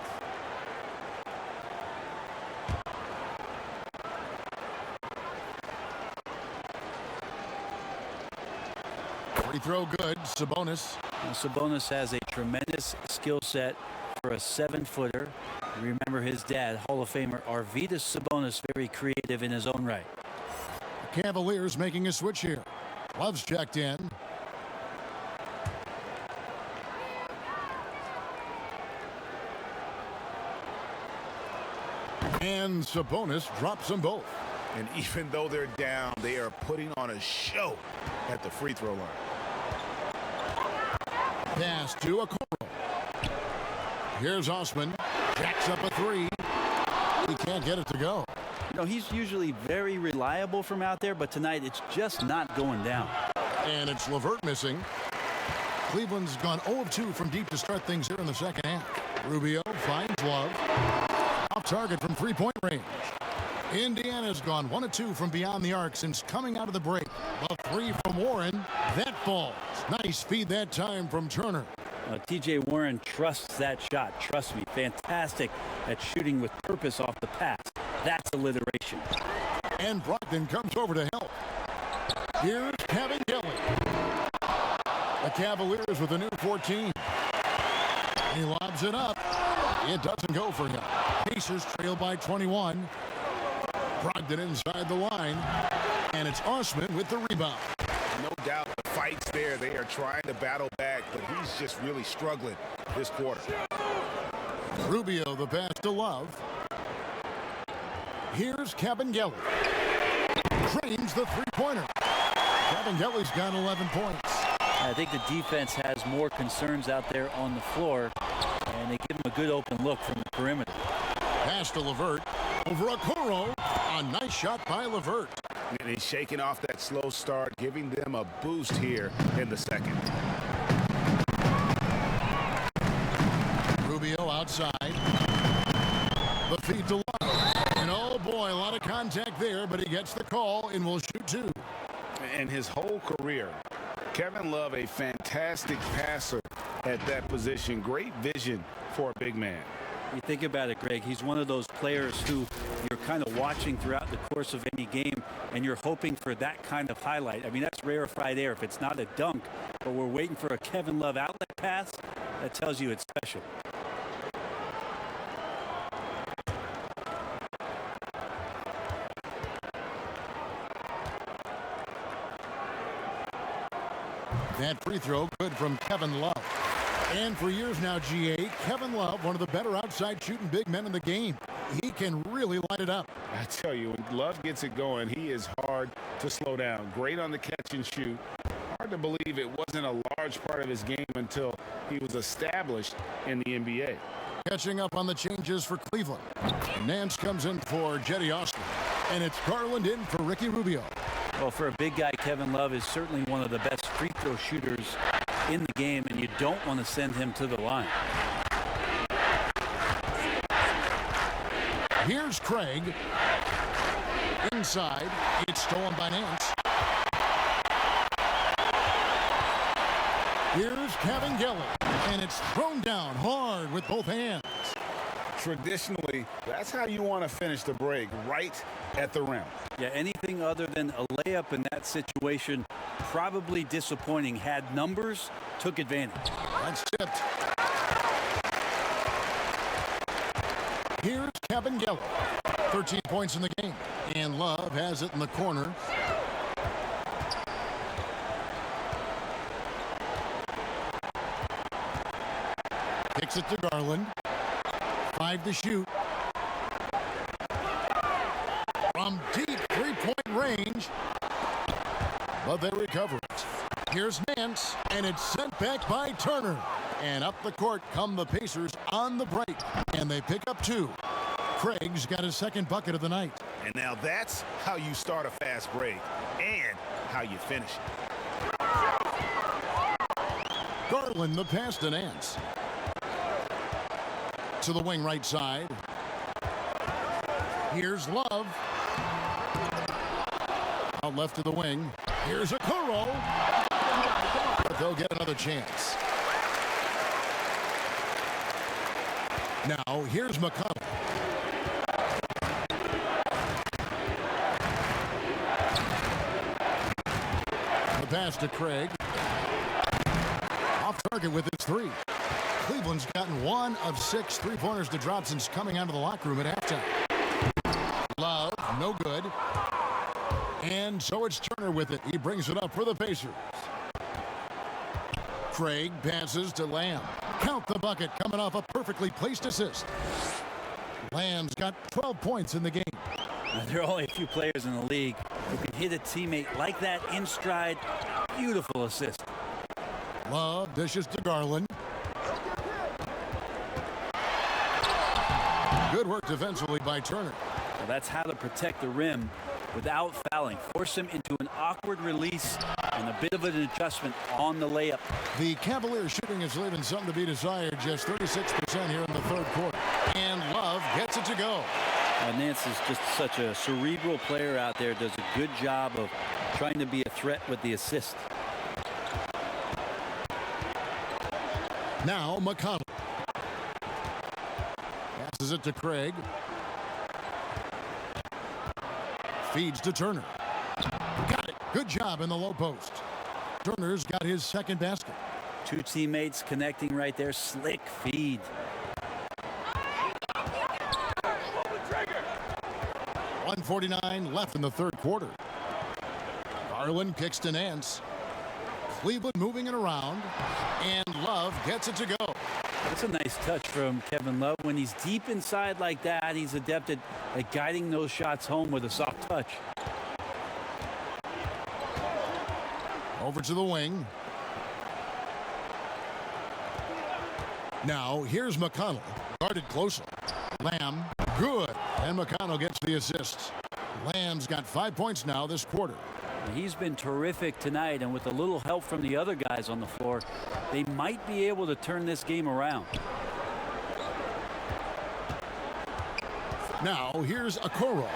Free throw good. Sabonis. Sabonis has a tremendous skill set for a 7-footer. Remember his dad, Hall of Famer Arvydas Sabonis, very creative in his own right. The Cavaliers making a switch here. Love's checked in. And Sabonis drops them both. And even though they're down, they are putting on a show at the free throw line. Pass to Okoro. Here's Osman. Jacks up a 3. He can't get it to go. You know, he's usually very reliable from out there, but tonight it's just not going down. And it's LeVert missing. Cleveland's gone 0 of 2 from deep to start things here in the second half. Rubio finds Love. Off target from 3-point range. Indiana's gone 1 of 2 from beyond the arc since coming out of the break. The 3 from Warren. That falls. Nice feed that time from Turner. T.J. Warren trusts that shot. Trust me, fantastic at shooting with purpose off the pass. That's alliteration. And Brogdon comes over to help. Here's Cavaliers. The Cavaliers with a new 14. He lobs it up. It doesn't go for him. Pacers trail by 21. Brogdon inside the line. And it's Osman with the rebound. No doubt the fight's there. They are trying to battle back, but he's just really struggling this quarter. Rubio the pass to Love. Here's Cavaliers. Drains the 3-pointer. Cavaliers got 11 points. I think the defense has more concerns out there on the floor, and they give him a good open look from the perimeter. Pass to LeVert. Over Okoro. A nice shot by LeVert. And he's shaking off that slow start, giving them a boost here in the second. Rubio outside. The feed to Love. And oh boy, a lot of contact there, but he gets the call and will shoot 2. And his whole career, Kevin Love, a fantastic passer at that position. Great vision for a big man. You think about it, Greg, he's one of those players who you're kind of watching throughout the course of any game, and you're hoping for that kind of highlight. I mean, that's rarefied air if it's not a dunk, but we're waiting for a Kevin Love outlet pass. That tells you it's special. That free throw good from Kevin Love. And for years now, GA, Kevin Love, one of the better outside shooting big men in the game. He can really light it up. I tell you, when Love gets it going, he is hard to slow down. Great on the catch and shoot. Hard to believe it wasn't a large part of his game until he was established in the NBA. Catching up on the changes for Cleveland. Nance comes in for Jetty Austin. And it's Garland in for Ricky Rubio. Well, for a big guy, Kevin Love is certainly one of the best free throw shooters in the game, and you don't want to send him to the line. Here's Craig. Inside. It's stolen by Nance. Here's Cavaliers. And it's thrown down hard with both hands. traditionally, that's how you want to finish the break, right at the rim. Yeah, anything other than a layup in that situation, probably disappointing. Had numbers, took advantage. That's tipped. Here's Kevin Geller. 13 points in the game. And Love has it in the corner. Kicks it to Garland. 5 to shoot. From deep three-point range. But they recover it. Here's Nance, and it's sent back by Turner. And up the court come the Pacers on the break. And they pick up 2. Craig's got his second bucket of the night. And now that's how you start a fast break and how you finish it. Garland the pass to Nance. To the wing right side. Here's Love. Out left to the wing. Here's Okoro. But they'll get another chance. Now here's McConnell. The pass to Craig. Off target with his 3. Cleveland's gotten 1 of 6 3-pointers to drop since coming out of the locker room at halftime. Love, no good. And so it's Turner with it. He brings it up for the Pacers. Craig passes to Lamb. Count the bucket coming off a perfectly placed assist. Lamb's got 12 points in the game. There are only a few players in the league who can hit a teammate like that in stride. Beautiful assist. Love dishes to Garland. Good work defensively by Turner. Well, that's how to protect the rim without fouling. Force him into an awkward release and a bit of an adjustment on the layup. The Cavaliers shooting is leaving something to be desired. Just 36% here in the third quarter. And Love gets it to go. Nance is just such a cerebral player out there. Does a good job of trying to be a threat with the assist. Now McConnell. Passes it to Craig. Feeds to Turner. Got it. Good job in the low post. Turner's got his second basket. 2 teammates connecting right there. Slick feed. .149 left in the third quarter. Garland kicks to Nance. Cleveland moving it around. And Love gets it to go. That's a nice touch from Kevin Love. When he's deep inside like that, he's adept at guiding those shots home with a soft touch. Over to the wing. Now here's McConnell. Guarded closely. Lamb, good. And McConnell gets the assist. Lamb's got 5 points now this quarter. He's been terrific tonight, and with a little help from the other guys on the floor, they might be able to turn this game around. Now here's Okoro,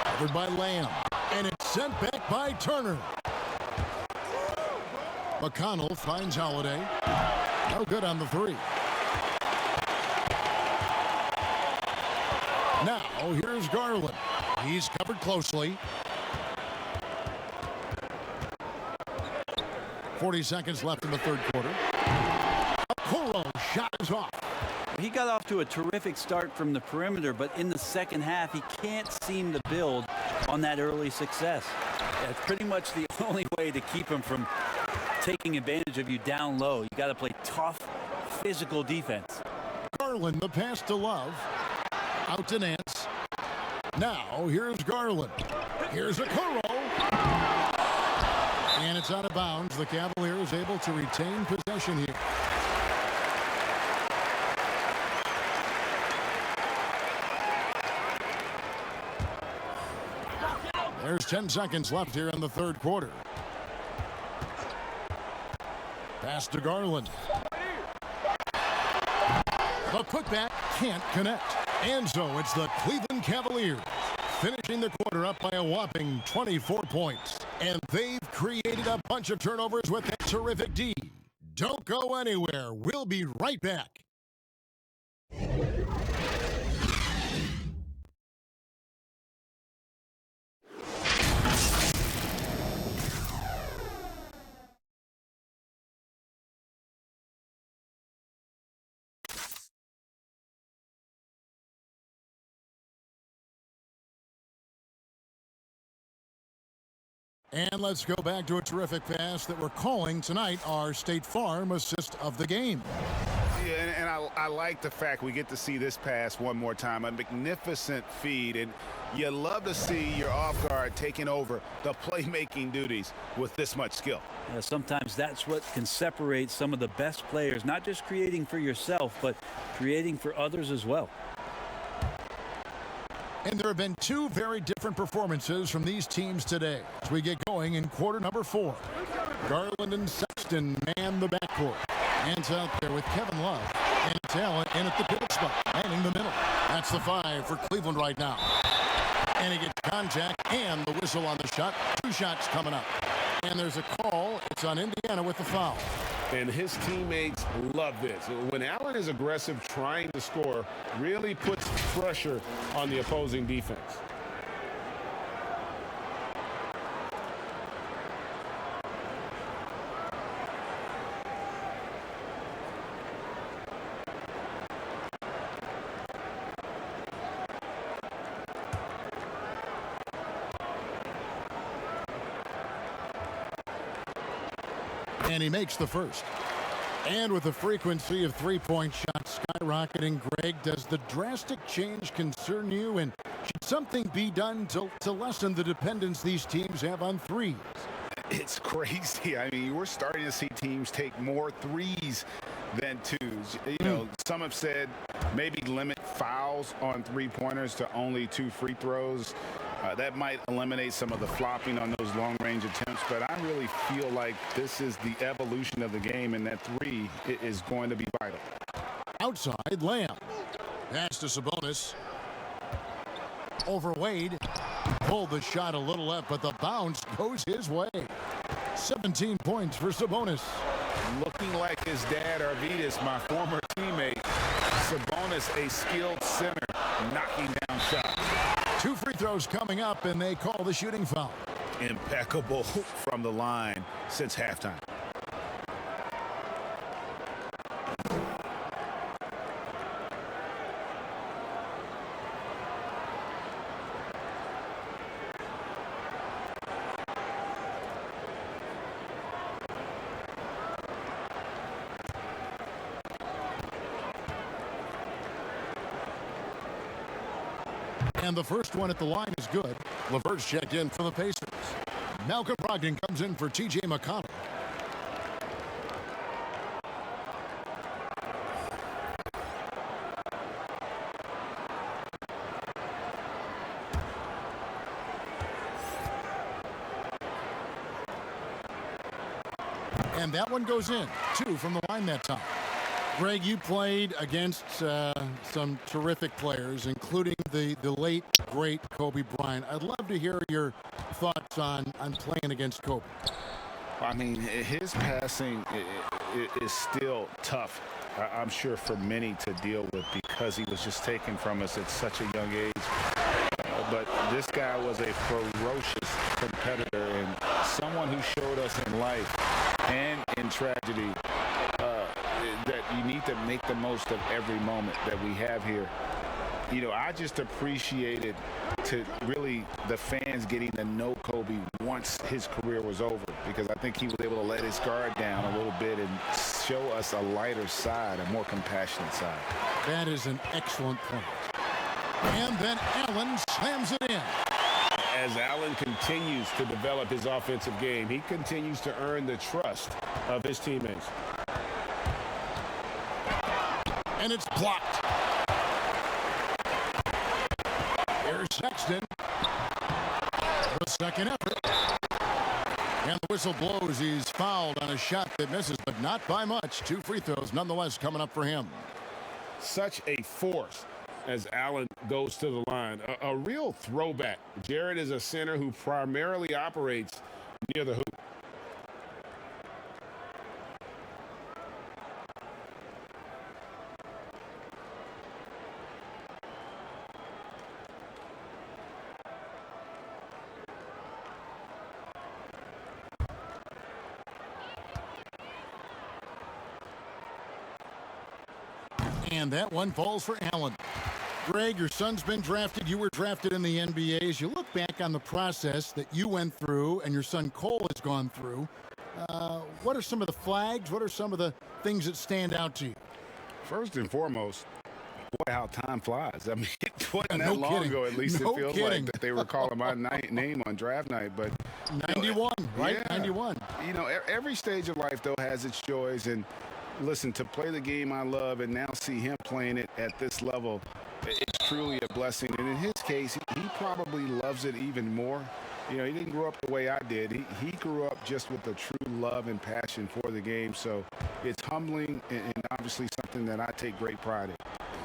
covered by Lamb, and it's sent back by Turner. McConnell finds Holiday. No good on the 3. Now here's Garland. He's covered closely. 40 seconds left in the third quarter. Okoro shot is off. He got off to a terrific start from the perimeter, but in the second half, he can't seem to build on that early success. That's pretty much the only way to keep him from taking advantage of you down low. You got to play tough, physical defense. Garland, the pass to Love. Out to Nance. Now here's Garland. Here's Okoro. And it's out of bounds. The Cavaliers able to retain possession here. There's 10 seconds left here in the third quarter. Pass to Garland. The putback can't connect. And so it's the Cleveland Cavaliers finishing the quarter up by a whopping 24 points. And they've created a bunch of turnovers with a terrific D. Don't go anywhere. We'll be right back. And let's go back to a terrific pass that we're calling tonight our State Farm assist of the game. Yeah, and I like the fact we get to see this pass one more time. A magnificent feed, and you love to see your off guard taking over the playmaking duties with this much skill. Yeah, sometimes that's what can separate some of the best players, not just creating for yourself, but creating for others as well. And there have been two very different performances from these teams today as we get going in quarter number 4. Garland and Sexton man the backcourt. Hands out there with Kevin Love. And Allen in at the pivot spot, manning the middle. That's the 5 for Cleveland right now. And he gets contact and the whistle on the shot. 2 shots coming up. And there's a call. It's on Indiana with the foul. And his teammates love this. When Allen is aggressive trying to score, really puts pressure on the opposing defense. And he makes the first. And with the frequency of three-point shots skyrocketing, Greg, does the drastic change concern you? And should something be done to lessen the dependence these teams have on threes? It's crazy. I mean, we're starting to see teams take more threes than twos. You know, some have said maybe limit fouls on three-pointers to only 2 free throws. That might eliminate some of the flopping on those long-range attempts, but I really feel like this is the evolution of the game, and that 3 is going to be vital. Outside, Lamb. Pass to Sabonis. Over Wade. Pulled the shot a little left, but the bounce goes his way. 17 points for Sabonis. Looking like his dad, Arvidas, my former teammate. Sabonis, a skilled center, knocking down shots. 2 free throws coming up, and they call the shooting foul. Impeccable from the line since halftime. And the first one at the line is good. LeVert's checked in for the Pacers. Malcolm Brogdon comes in for T.J. McConnell. And that one goes in. 2 from the line that time. Greg, you played against some terrific players, including the late, great Kobe Bryant. I'd love to hear your thoughts on playing against Kobe. I mean, his passing is still tough, I'm sure, for many to deal with because he was just taken from us at such a young age. But this guy was a ferocious competitor and someone who showed us in life and in tragedy that you need to make the most of every moment that we have here. You know, I just appreciated to really the fans getting to know Kobe once his career was over, because I think he was able to let his guard down a little bit and show us a lighter side, a more compassionate side. That is an excellent point. And then Allen slams it in. As Allen continues to develop his offensive game, he continues to earn the trust of his teammates. And it's blocked. Here's Sexton. The second effort. And the whistle blows. He's fouled on a shot that misses, but not by much. 2 free throws nonetheless coming up for him. Such a force as Allen goes to the line. A real throwback. Jared is a center who primarily operates near the hoop. And that one falls for Allen. Greg, your son's been drafted. You were drafted in the NBA. As you look back on the process that you went through and your son Cole has gone through, what are some of the flags? What are some of the things that stand out to you? First and foremost, boy, how time flies. I mean, it wasn't No that long kidding. ago, at least No it feels kidding. like, that they were calling my name on draft night. But 91, right? Yeah. 91. You know, every stage of life, though, has its joys. And listen, to play the game I love and now see him playing it at this level, it's truly a blessing. And in his case, he probably loves it even more. You know, he didn't grow up the way I did. He grew up just with a true love and passion for the game. So it's humbling and obviously something that I take great pride in.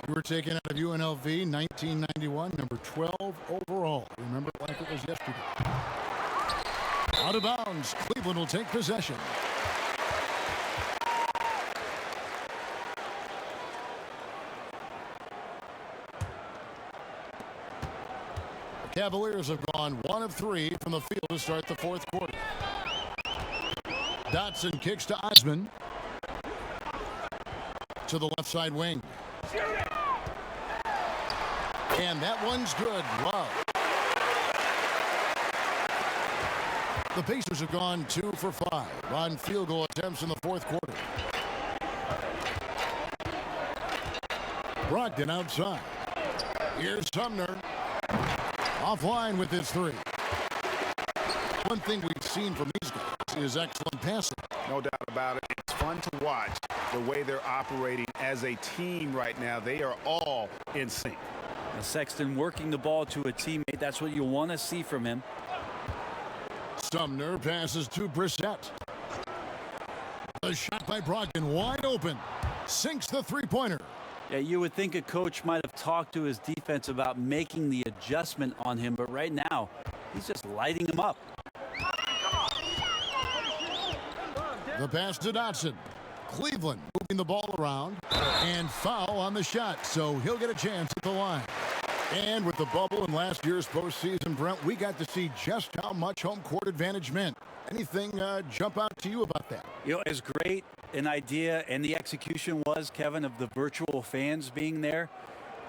You were taken out of UNLV 1991, number 12 overall. Remember it like it was yesterday. Out of bounds. Cleveland will take possession. The Cavaliers have gone 1 of 3 from the field to start the fourth quarter. Dotson kicks to Osman. To the left side wing. And that one's good. Love. The Pacers have gone 2 for 5 on field goal attempts in the fourth quarter. Brogdon outside. Here's Sumner. Offline with his 3. One thing we've seen from these guys is excellent passing. No doubt about it. It's fun to watch the way they're operating as a team right now. They are all in sync. Sexton working the ball to a teammate. That's what you want to see from him. Sumner passes to Brissett. The shot by Brogdon wide open. Sinks the three-pointer. Yeah, you would think a coach might have talked to his defense about making the adjustment on him, but right now, he's just lighting him up. The pass to Dotson. Cleveland moving the ball around and foul on the shot, so he'll get a chance at the line. And with the bubble in last year's postseason, Brent, we got to see just how much home court advantage meant. Anything jump out to you about that? You know, as great an idea and the execution was, Kevin, of the virtual fans being there,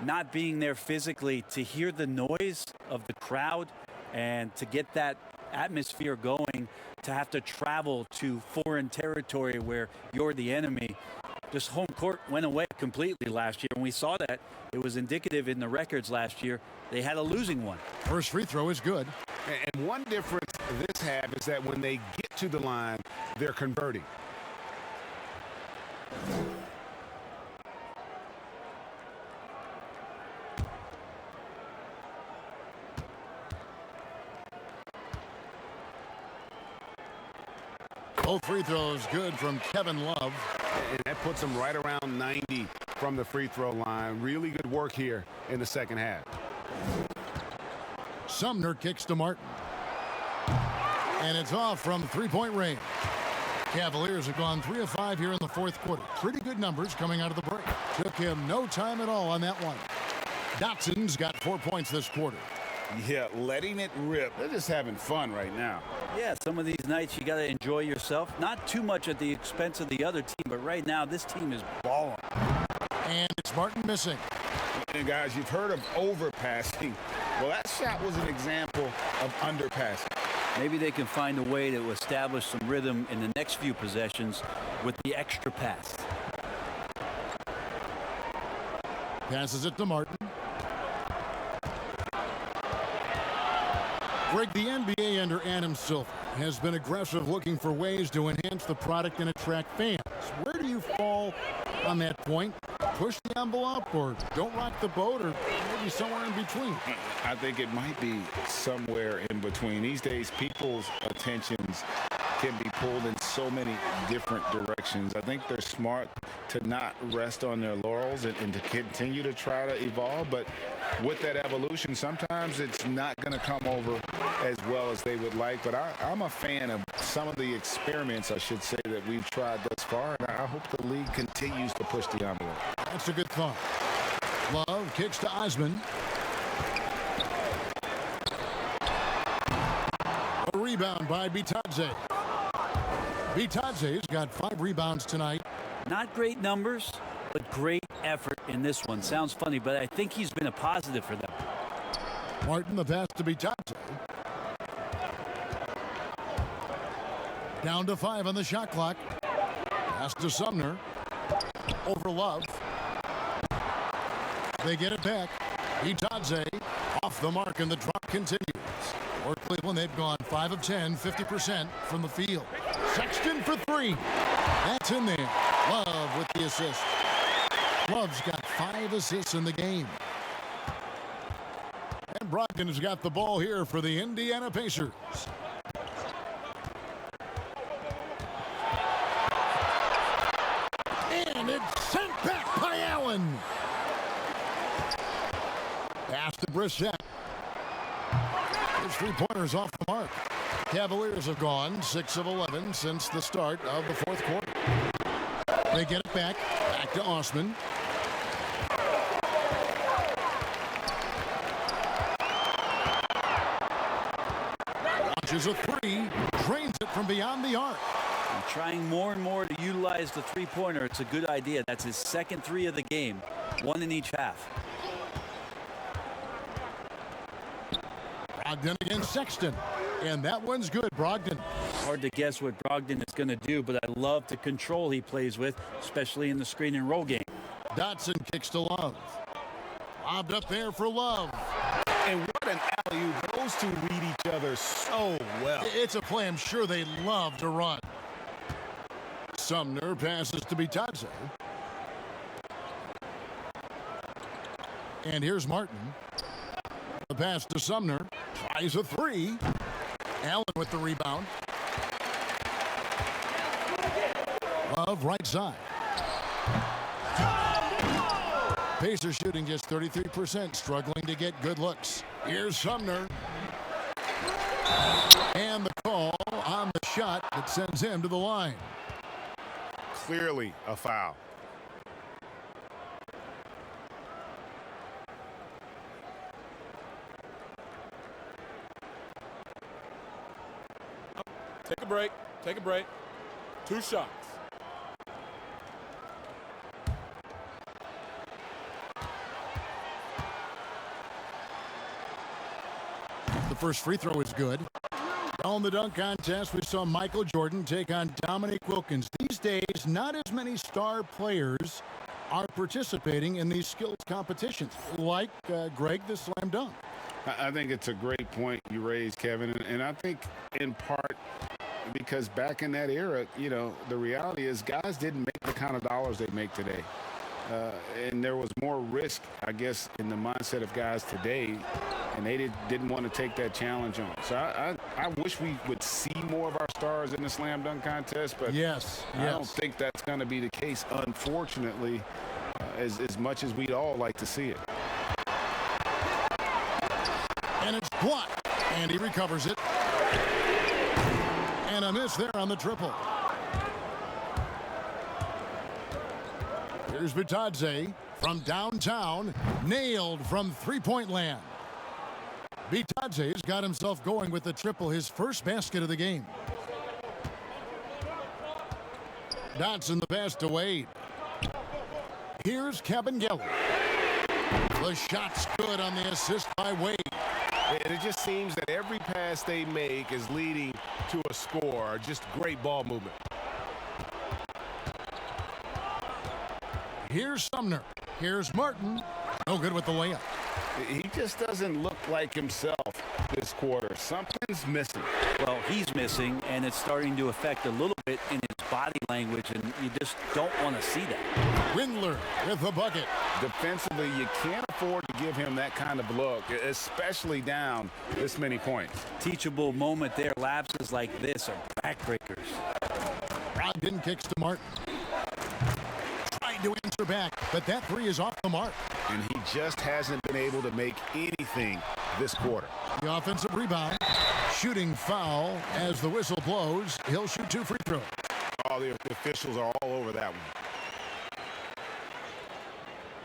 not being there physically, to hear the noise of the crowd and to get that atmosphere going, to have to travel to foreign territory where you're the enemy. Just home court went away completely last year, and we saw that. It was indicative in the records last year. They had a losing one. First free throw is good. And one difference this have is that when they get to the line, they're converting. Both free throws good from Kevin Love. And that puts them right around 90 from the free throw line. Really good work here in the second half. Sumner kicks to Martin. And it's off from three-point range. Cavaliers have gone 3 of 5 here in the fourth quarter. Pretty good numbers coming out of the break. Took him no time at all on that one. Dotson's got 4 points this quarter. Yeah, letting it rip. They're just having fun right now. Yeah, some of these nights you got to enjoy yourself. Not too much at the expense of the other team, but right now this team is balling. And it's Martin missing. And guys, you've heard of overpassing. Well, that shot was an example of underpassing. Maybe they can find a way to establish some rhythm in the next few possessions with the extra pass. Passes it to Martin. Greg, the NBA under Adam Silver has been aggressive, looking for ways to enhance the product and attract fans. Where do you fall on that point? Push the envelope or don't rock the boat, or maybe somewhere in between? I think it might be somewhere in between. These days, people's attentions can be pulled in so many different directions. I think they're smart to not rest on their laurels and to continue to try to evolve. But with that evolution, sometimes it's not going to come over as well as they would like. But I'm a fan of some of the experiments, I should say, that we've tried thus far. And I hope the league continues to push the envelope. That's a good thought. Love kicks to Osman. A rebound by Bitadze. Bitadze's got 5 rebounds tonight. Not great numbers, but great effort in this one. Sounds funny, but I think he's been a positive for them. Martin, the pass to Bitadze. Down to 5 on the shot clock. Pass to Sumner. Over Love. They get it back. Bitadze off the mark, and the drop continues. For Cleveland, they've gone 5 of 10, 50% from the field. Sexton for 3. That's in there. Love with the assist. Love's got 5 assists in the game. And Brogdon's got the ball here for the Indiana Pacers. And it's sent back by Allen. Pass to Brissett. His three-pointers off the mark. Cavaliers have gone 6 of 11 since the start of the fourth quarter. They get it back. Back to Osman. Launches a 3. Drains it from beyond the arc. And trying more and more to utilize the three-pointer. It's a good idea. That's his second 3 of the game. 1 in each half. Brogdon against Sexton. And that one's good. Brogdon. Hard to guess what Brogdon is going to do, but I love the control he plays with, especially in the screen and roll game. Dotson kicks to Love. Lobbed up there for Love. And what an alley-oop. Those two read each other so well. It's a play I'm sure they love to run. Sumner passes to Bitadze. And here's Martin. The pass to Sumner. Tries a 3. Allen with the rebound. Love right side. Pacers shooting just 33%, struggling to get good looks. Here's Sumner. And the call on the shot that sends him to the line. Clearly a foul. Take a break. Take a break. 2 shots. The first free throw is good. On the dunk contest, we saw Michael Jordan take on Dominique Wilkins. These days, not as many star players are participating in these skills competitions, like Greg, the slam dunk. I think it's a great point you raised, Kevin, and I think in part because back in that era, you know, the reality is guys didn't make the kind of dollars they make today. And there was more risk, I guess, in the mindset of guys today, and they didn't want to take that challenge on. So I wish we would see more of our stars in the slam dunk contest, but yes. I don't think that's going to be the case, unfortunately, as much as we'd all like to see it. And it's blocked, and he recovers it. And a miss there on the triple. Here's Bitadze from downtown, nailed from three-point land. Bitadze's got himself going with the triple, his first basket of the game. Dotson the pass to Wade. Here's Kevin Geller. The shot's good on the assist by Wade. And it just seems that every pass they make is leading to a score. Just great ball movement. Here's Sumner. Here's Martin. No good with the layup. He just doesn't look like himself this quarter. Something's missing. Well, he's missing, and it's starting to affect a little bit in his body language, and you just don't want to see that. Windler with the bucket. Defensively, you can't afford to give him that kind of look, especially down this many points. Teachable moment there. Lapses like this are backbreakers. Brogdon kicks to Martin. Trying to answer back, but that three is off the mark. And he just hasn't been able to make anything this quarter. The offensive rebound. Shooting foul as the whistle blows. He'll shoot 2 free throws. Oh, the officials are all over that one.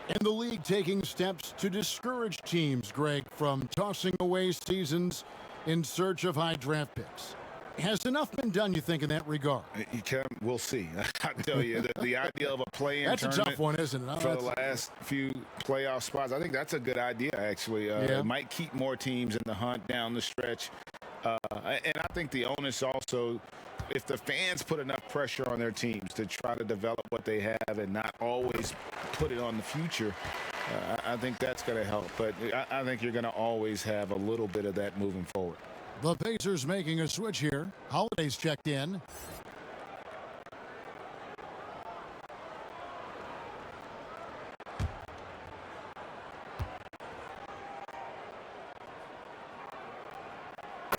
And the league taking steps to discourage teams, Greg, from tossing away seasons in search of high draft picks. Has enough been done, you think, in that regard? We'll see. I tell you, the idea of a play-in That's a tournament tough one, isn't it? for the last few playoff spots, I think that's a good idea, actually. It might keep more teams in the hunt down the stretch. And I think the onus also, if the fans put enough pressure on their teams to try to develop what they have and not always put it on the future, I think that's going to help. But I think you're going to always have a little bit of that moving forward. The Pacers making a switch here. Holiday's checked in.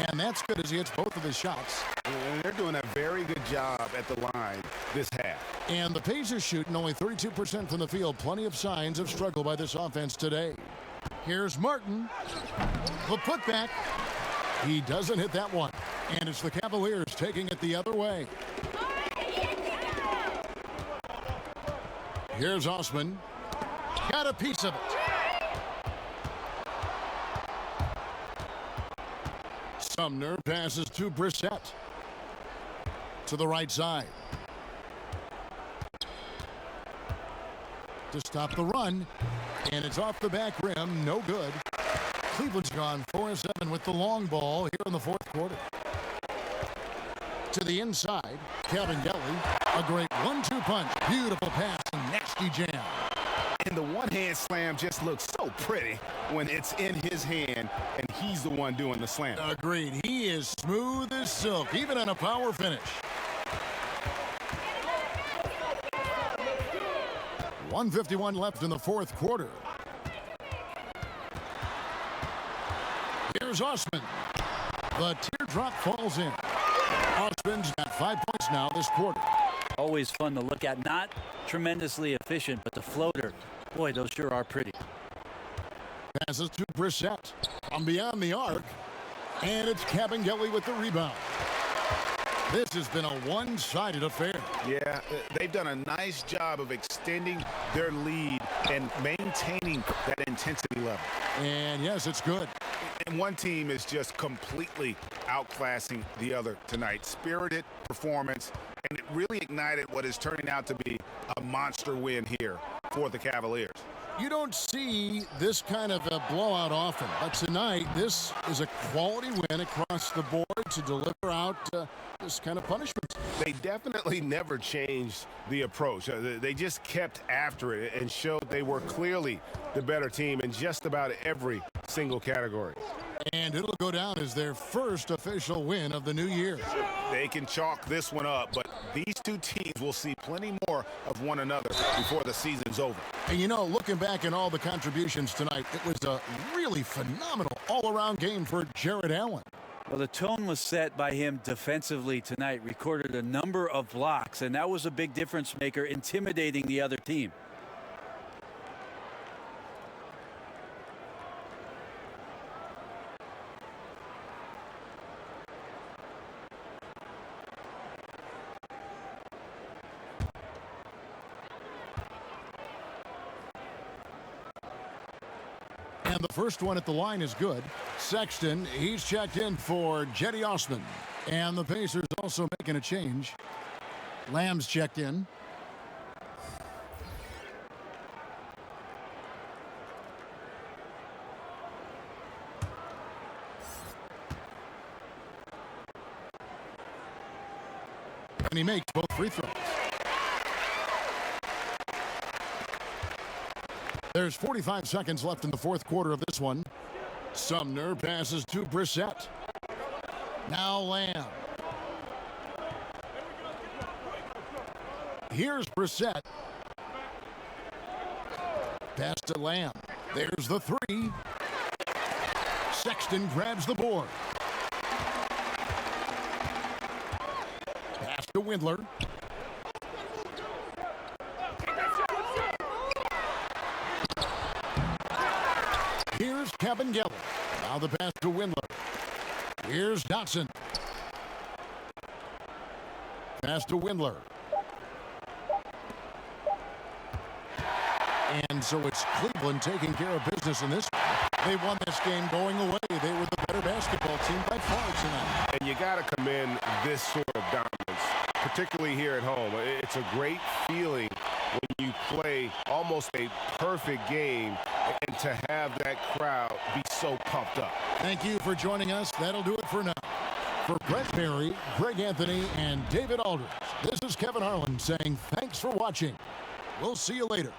And that's good as he hits both of his shots. And they're doing a very good job at the line this half. And the Pacers shooting only 32% from the field. Plenty of signs of struggle by this offense today. Here's Martin. The putback. He doesn't hit that one. And it's the Cavaliers taking it the other way. Here's Osman. Got a piece of it. Sumner passes to Brissett. To the right side. To stop the run. And it's off the back rim. No good. Cleveland's gone 4-7 with the long ball here in the fourth quarter. To the inside, Cavaliers, a great 1-2 punch. Beautiful pass and nasty jam. And the one-hand slam just looks so pretty when it's in his hand and he's the one doing the slam. Agreed. He is smooth as silk, even on a power finish. 1:51 left in the fourth quarter. Here's Osman. The teardrop falls in. Osman's got 5 points now this quarter. Always fun to look at. Not tremendously efficient, but the floater, boy, those sure are pretty. Passes to Brissett from beyond the arc. And it's Cavaliers with the rebound. This has been a one-sided affair. Yeah, they've done a nice job of extending their lead and maintaining that intensity level. And yes, it's good. And one team is just completely outclassing the other tonight. Spirited performance, and it really ignited what is turning out to be a monster win here for the Cavaliers. You don't see this kind of a blowout often, but tonight this is a quality win across the board to deliver out this kind of punishment. They definitely never changed the approach. They just kept after it and showed they were clearly the better team in just about every single category. And it'll go down as their first official win of the new year. They can chalk this one up, but these two teams will see plenty more of one another before the season's over. And you know, looking back at all the contributions tonight, it was a really phenomenal all-around game for Jared Allen. Well, the tone was set by him defensively tonight. Recorded a number of blocks, and that was a big difference maker, intimidating the other team. And the first one at the line is good. Sexton, he's checked in for Jetty Osman. And the Pacers also making a change. Lamb's checked in. And he makes both free throws. There's 45 seconds left in the fourth quarter of this one. Sumner passes to Brissett. Now Lamb. Here's Brissett. Pass to Lamb. There's the three. Sexton grabs the board. Pass to Windler. Here's Cavaliers. Now the pass to Windler. Here's Dotson. Pass to Windler. And so it's Cleveland taking care of business in this one. They won this game going away. They were the better basketball team by far tonight. And you got to commend this sort of dominance, particularly here at home. It's a great feeling when you play almost a perfect game and to have that crowd be so pumped up. Thank you for joining us. That'll do it for now. For Brett Perry, Greg Anthony, and David Aldridge, this is Kevin Harlan saying thanks for watching. We'll see you later.